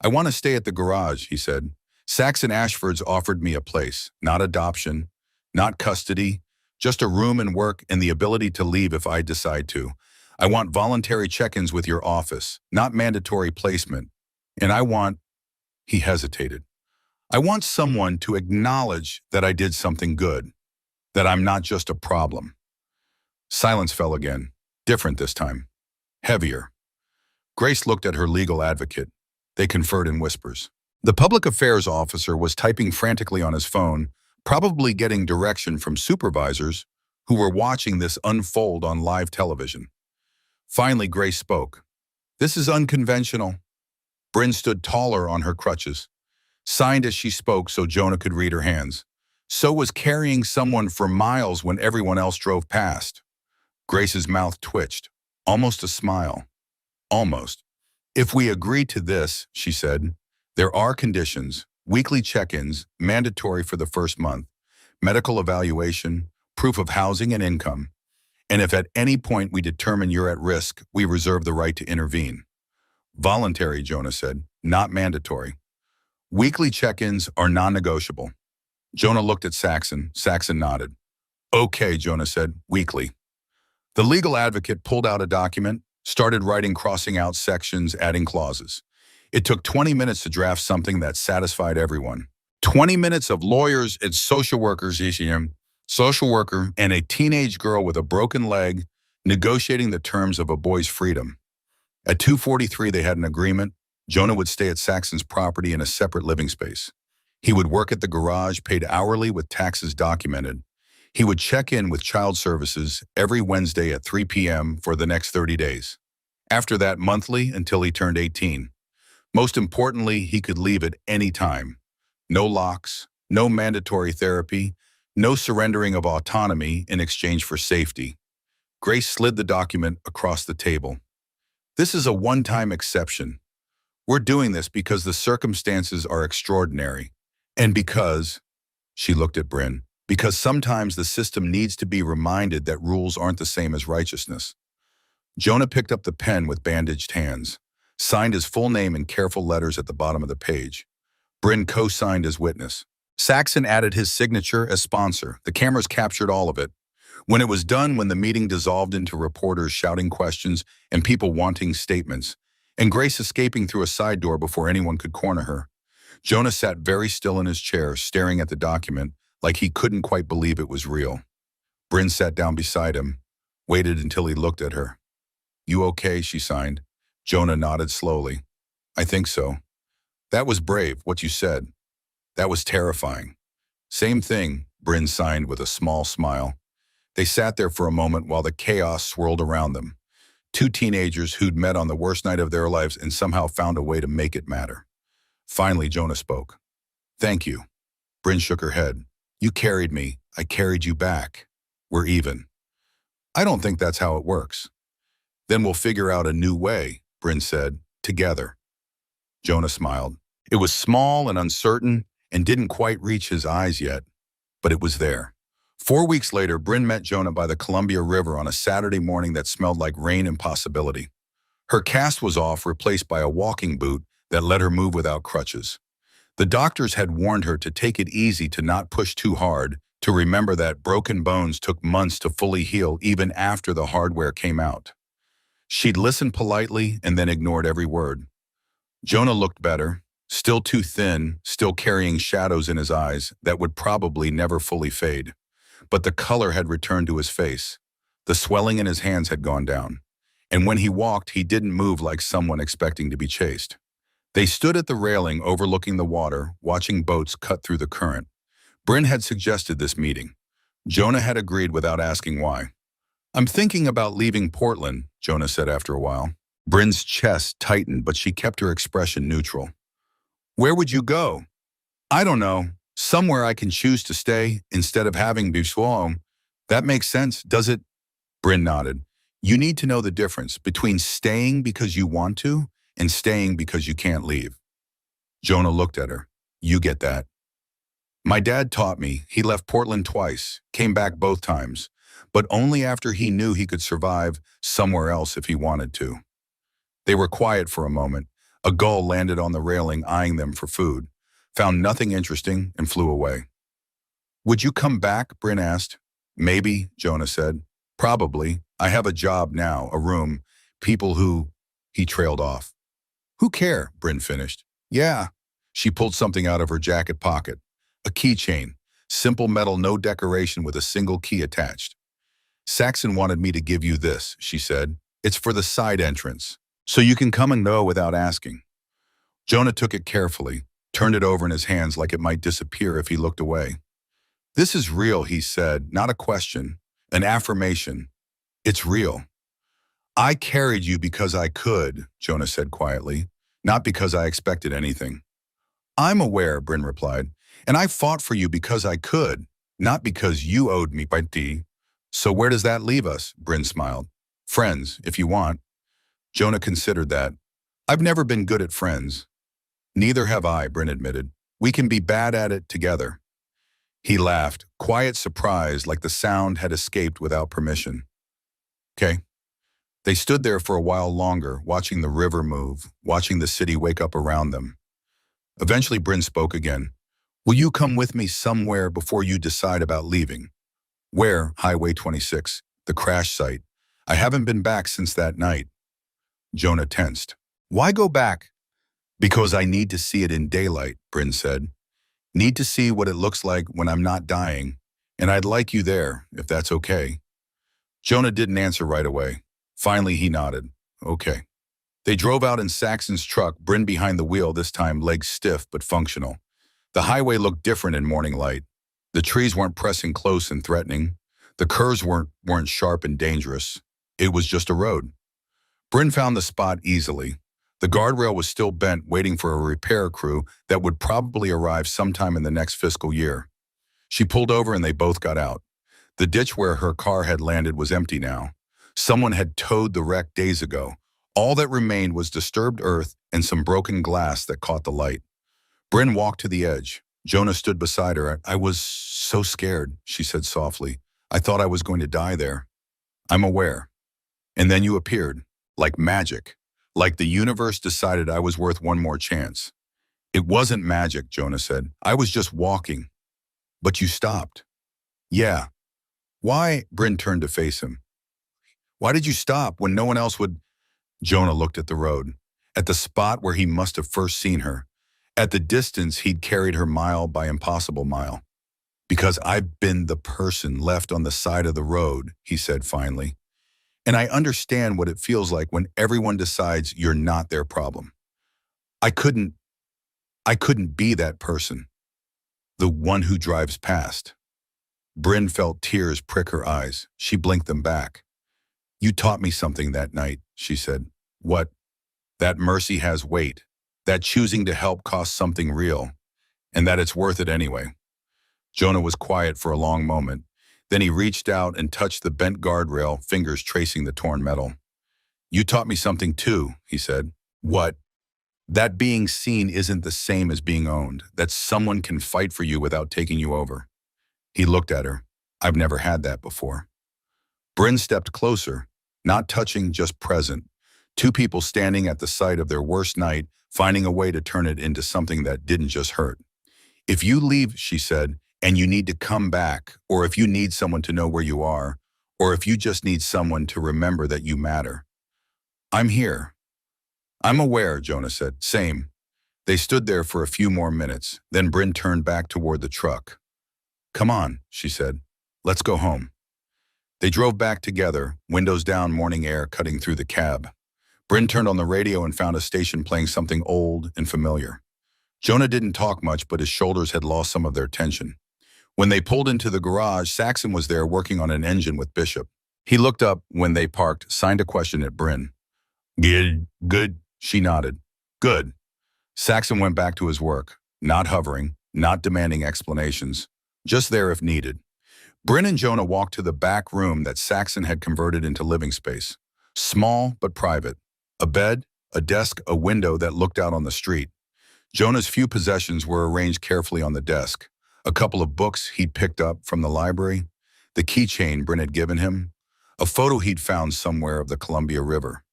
I want to stay at the garage, he said. Saxon Ashford's offered me a place, not adoption, Not custody, just a room and work and the ability to leave if I decide to. I want voluntary check-ins with your office, not mandatory placement. And he hesitated. I want someone to acknowledge that I did something good, that I'm not just a problem. Silence fell again, different this time, heavier. Grace looked at her legal advocate. They conferred in whispers. The public affairs officer was typing frantically on his phone, probably getting direction from supervisors who were watching this unfold on live television. Finally, Grace spoke. This is unconventional. Bryn stood taller on her crutches, signed as she spoke so Jonah could read her hands. So was carrying someone for miles when everyone else drove past. Grace's mouth twitched, almost a smile. Almost. If we agree to this, she said, there are conditions, weekly check-ins, mandatory for the first month, medical evaluation, proof of housing and income. And if at any point we determine you're at risk, we reserve the right to intervene. Voluntary, Jonah said, not mandatory. Weekly check-ins are non-negotiable. Jonah looked at Saxon. Saxon nodded. Okay, Jonah said, weekly. The legal advocate pulled out a document, started writing, crossing out sections, adding clauses. It took 20 minutes to draft something that satisfied everyone. 20 minutes of lawyers and social workers, social worker and a teenage girl with a broken leg negotiating the terms of a boy's freedom. At 2:43, they had an agreement. Jonah would stay at Saxon's property in a separate living space. He would work at the garage, paid hourly with taxes documented. He would check in with child services every Wednesday at 3 p.m. for the next 30 days. After that, monthly until he turned 18. Most importantly, he could leave at any time. No locks, no mandatory therapy, no surrendering of autonomy in exchange for safety. Grace slid the document across the table. This is a one-time exception. We're doing this because the circumstances are extraordinary. And because, she looked at Bryn, because sometimes the system needs to be reminded that rules aren't the same as righteousness. Jonah picked up the pen with bandaged hands, signed his full name in careful letters at the bottom of the page. Bryn co-signed as witness. Saxon added his signature as sponsor. The cameras captured all of it. When it was done, when the meeting dissolved into reporters shouting questions and people wanting statements, and Grace escaping through a side door before anyone could corner her, Jonah sat very still in his chair, staring at the document like he couldn't quite believe it was real. Bryn sat down beside him, waited until he looked at her. You okay? She signed. Jonah nodded slowly. I think so. That was brave, what you said. That was terrifying. Same thing, Bryn signed with a small smile. They sat there for a moment while the chaos swirled around them. Two teenagers who'd met on the worst night of their lives and somehow found a way to make it matter. Finally, Jonah spoke. Thank you. Bryn shook her head. You carried me. I carried you back. We're even. I don't think that's how it works. Then we'll figure out a new way, Bryn said, together. Jonah smiled. It was small and uncertain and didn't quite reach his eyes yet, but it was there. 4 weeks later, Bryn met Jonah by the Columbia River on a Saturday morning that smelled like rain and possibility. Her cast was off, replaced by a walking boot that let her move without crutches. The doctors had warned her to take it easy, to not push too hard, to remember that broken bones took months to fully heal even after the hardware came out. She'd listened politely and then ignored every word. Jonah looked better, still too thin, still carrying shadows in his eyes that would probably never fully fade. But the color had returned to his face. The swelling in his hands had gone down. And when he walked, he didn't move like someone expecting to be chased. They stood at the railing overlooking the water, watching boats cut through the current. Bryn had suggested this meeting. Jonah had agreed without asking why. I'm thinking about leaving Portland, Jonah said after a while. Bryn's chest tightened, but she kept her expression neutral. Where would you go? I don't know. Somewhere I can choose to stay instead of having be home. That makes sense, does it? Bryn nodded. You need to know the difference between staying because you want to and staying because you can't leave. Jonah looked at her. You get that. My dad taught me. He left Portland twice, came back both times, but only after he knew he could survive somewhere else if he wanted to. They were quiet for a moment. A gull landed on the railing, eyeing them for food, found nothing interesting, and flew away. Would you come back? Bryn asked. Maybe, Jonah said. Probably. I have a job now, a room, people who... He trailed off. Who care? Bryn finished. Yeah. She pulled something out of her jacket pocket. A keychain. Simple metal, no decoration with a single key attached. Saxon wanted me to give you this, she said. It's for the side entrance, so you can come and go without asking. Jonah took it carefully, turned it over in his hands like it might disappear if he looked away. This is real, he said, not a question, an affirmation. It's real. I carried you because I could, Jonah said quietly, not because I expected anything. I'm aware, Bryn replied, and I fought for you because I could, not because you owed me by D. So where does that leave us? Bryn smiled. Friends, if you want. Jonah considered that. I've never been good at friends. Neither have I, Bryn admitted. We can be bad at it together. He laughed, quiet surprise like the sound had escaped without permission. Okay. They stood there for a while longer, watching the river move, watching the city wake up around them. Eventually, Bryn spoke again. Will you come with me somewhere before you decide about leaving? Where? Highway 26, the crash site. I haven't been back since that night. Jonah tensed. Why go back? Because I need to see it in daylight, Bryn said. Need to see what it looks like when I'm not dying, and I'd like you there, if that's okay. Jonah didn't answer right away. Finally, he nodded. Okay. They drove out in Saxon's truck, Bryn behind the wheel, this time legs stiff but functional. The highway looked different in morning light. The trees weren't pressing close and threatening. The curves weren't sharp and dangerous. It was just a road. Bryn found the spot easily. The guardrail was still bent, waiting for a repair crew that would probably arrive sometime in the next fiscal year. She pulled over and they both got out. The ditch where her car had landed was empty now. Someone had towed the wreck days ago. All that remained was disturbed earth and some broken glass that caught the light. Bryn walked to the edge. Jonah stood beside her. I was so scared, she said softly. I thought I was going to die there. I'm aware. And then you appeared, like magic, like the universe decided I was worth one more chance. It wasn't magic, Jonah said. I was just walking. But you stopped. Yeah. Why? Bryn turned to face him. Why did you stop when no one else would? Jonah looked at the road, at the spot where he must have first seen her, at the distance he'd carried her mile by impossible mile. Because I've been the person left on the side of the road, he said finally. And I understand what it feels like when everyone decides you're not their problem. I couldn't be that person, the one who drives past. Bryn felt tears prick her eyes. She blinked them back. You taught me something that night, she said. What? That mercy has weight, that choosing to help costs something real, and that it's worth it anyway. Jonah was quiet for a long moment. Then he reached out and touched the bent guardrail, fingers tracing the torn metal. You taught me something too, he said. What? That being seen isn't the same as being owned, that someone can fight for you without taking you over. He looked at her. I've never had that before. Bryn stepped closer, not touching, just present. Two people standing at the site of their worst night, finding a way to turn it into something that didn't just hurt. If you leave, she said, and you need to come back, or if you need someone to know where you are, or if you just need someone to remember that you matter. I'm here. I'm aware, Jonah said. Same. They stood there for a few more minutes. Then Bryn turned back toward the truck. Come on, she said. Let's go home. They drove back together, windows down, morning air cutting through the cab. Bryn turned on the radio and found a station playing something old and familiar. Jonah didn't talk much, but his shoulders had lost some of their tension. When they pulled into the garage, Saxon was there working on an engine with Bishop. He looked up when they parked, signed a question at Bryn. Good, she nodded. Good. Saxon went back to his work, not hovering, not demanding explanations, just there if needed. Bryn and Jonah walked to the back room that Saxon had converted into living space. Small but private. A bed, a desk, a window that looked out on the street. Jonah's few possessions were arranged carefully on the desk. A couple of books he'd picked up from the library, the keychain Bryn had given him, a photo he'd found somewhere of the Columbia River.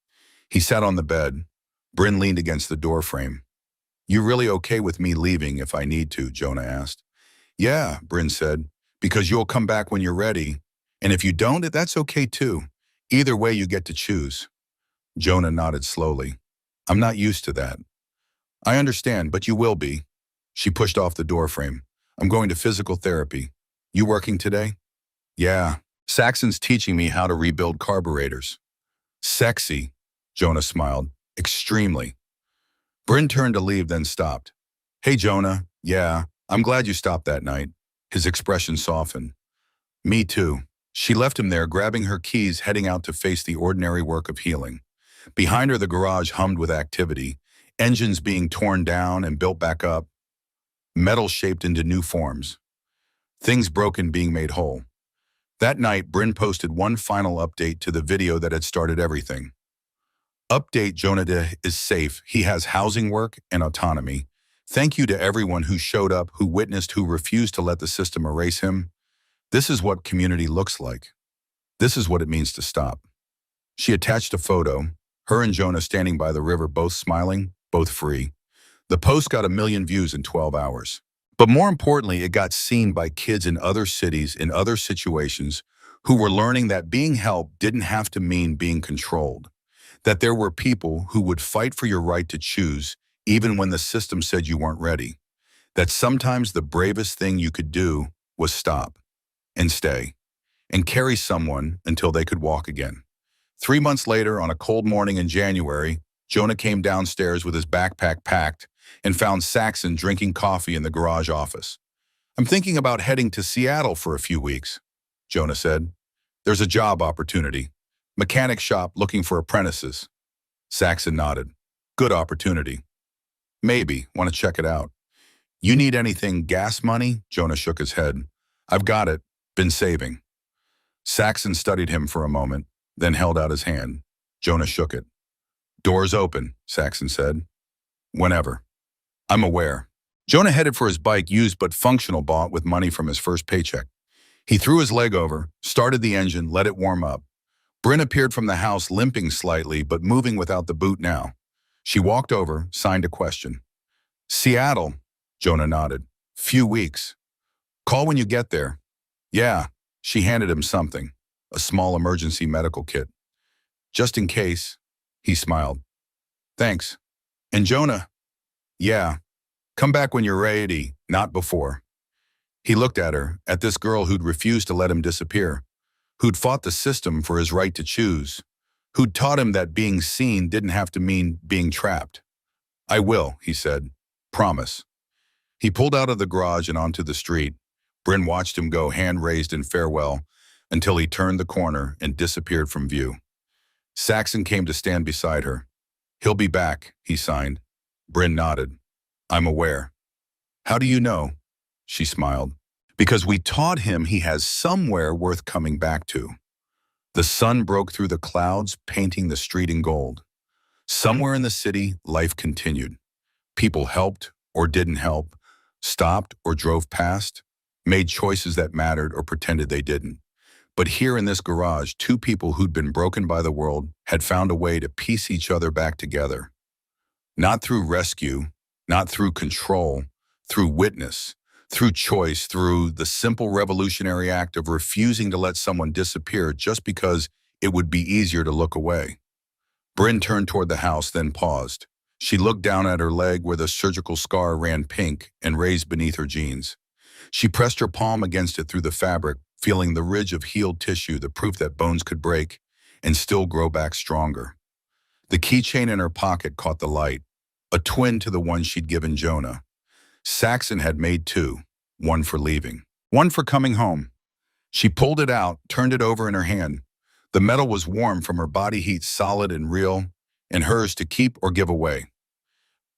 He sat on the bed. Bryn leaned against the doorframe. You really okay with me leaving if I need to? Jonah asked. Yeah, Bryn said. because you'll come back when you're ready. And if you don't, that's okay too. Either way, you get to choose. Jonah nodded slowly. I'm not used to that. I understand, but you will be. She pushed off the doorframe. I'm going to physical therapy. You working today? Yeah. Saxon's teaching me how to rebuild carburetors. Sexy, Jonah smiled. Extremely. Bryn turned to leave, then stopped. Hey, Jonah. Yeah, I'm glad you stopped that night. His expression softened. Me too. She left him there, grabbing her keys, heading out to face the ordinary work of healing. Behind her, the garage hummed with activity, engines being torn down and built back up, metal shaped into new forms, things broken being made whole. That night, Bryn posted one final update to the video that had started everything. Update: Jonah is safe. He has housing work and autonomy. Thank you to everyone who showed up, who witnessed, who refused to let the system erase him. This is what community looks like. This is what it means to stop. She attached a photo, her and Jonah standing by the river, both smiling, both free. The post got 1 million views in 12 hours. But more importantly, it got seen by kids in other cities, in other situations, who were learning that being helped didn't have to mean being controlled. That there were people who would fight for your right to choose, even when the system said you weren't ready. That sometimes the bravest thing you could do was stop and stay and carry someone until they could walk again. 3 months later, on a cold morning in January, Jonah came downstairs with his backpack packed and found Saxon drinking coffee in the garage office. I'm thinking about heading to Seattle for a few weeks, Jonah said. There's a job opportunity. Mechanic shop looking for apprentices. Saxon nodded. Good opportunity. Maybe. Want to check it out. You need anything gas money? Jonah shook his head. I've got it. Been saving. Saxon studied him for a moment, then held out his hand. Jonah shook it. Doors open, Saxon said. Whenever. I'm aware. Jonah headed for his bike, used but functional, bought with money from his first paycheck. He threw his leg over, started the engine, let it warm up. Bryn appeared from the house, limping slightly, but moving without the boot now. She walked over, signed a question. Seattle, Jonah nodded. Few weeks. Call when you get there. Yeah. She handed him something, a small emergency medical kit. Just in case, he smiled. Thanks. And Jonah? Yeah. Come back when you're ready, not before. He looked at her, at this girl who'd refused to let him disappear, who'd fought the system for his right to choose, who'd taught him that being seen didn't have to mean being trapped. I will, he said. Promise. He pulled out of the garage and onto the street. Bryn watched him go, hand raised in farewell, until he turned the corner and disappeared from view. Saxon came to stand beside her. He'll be back, he signed. Bryn nodded. I'm aware. How do you know? She smiled. Because we taught him he has somewhere worth coming back to. The sun broke through the clouds, painting the street in gold. Somewhere in the city, life continued. People helped or didn't help, stopped or drove past, made choices that mattered or pretended they didn't. But here in this garage, two people who'd been broken by the world had found a way to piece each other back together. Not through rescue, not through control, through witness, through choice, through the simple revolutionary act of refusing to let someone disappear just because it would be easier to look away. Bryn turned toward the house, then paused. She looked down at her leg where the surgical scar ran pink and raised beneath her jeans. She pressed her palm against it through the fabric, feeling the ridge of healed tissue, the proof that bones could break and still grow back stronger. The keychain in her pocket caught the light, a twin to the one she'd given Jonah. Saxon had made two, one for leaving, one for coming home. She pulled it out, turned it over in her hand. The metal was warm from her body heat, solid and real, and hers to keep or give away.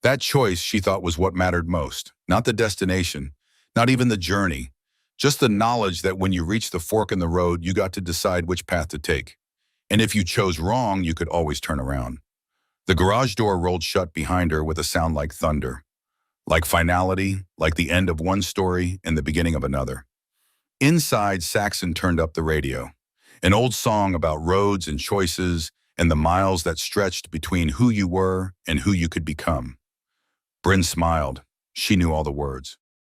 That choice, she thought, was what mattered most, not the destination, not even the journey, just the knowledge that when you reached the fork in the road, you got to decide which path to take. And if you chose wrong, you could always turn around. The garage door rolled shut behind her with a sound like thunder, like finality, like the end of one story and the beginning of another. Inside, Saxon turned up the radio, an old song about roads and choices and the miles that stretched between who you were and who you could become. Bryn smiled. She knew all the words.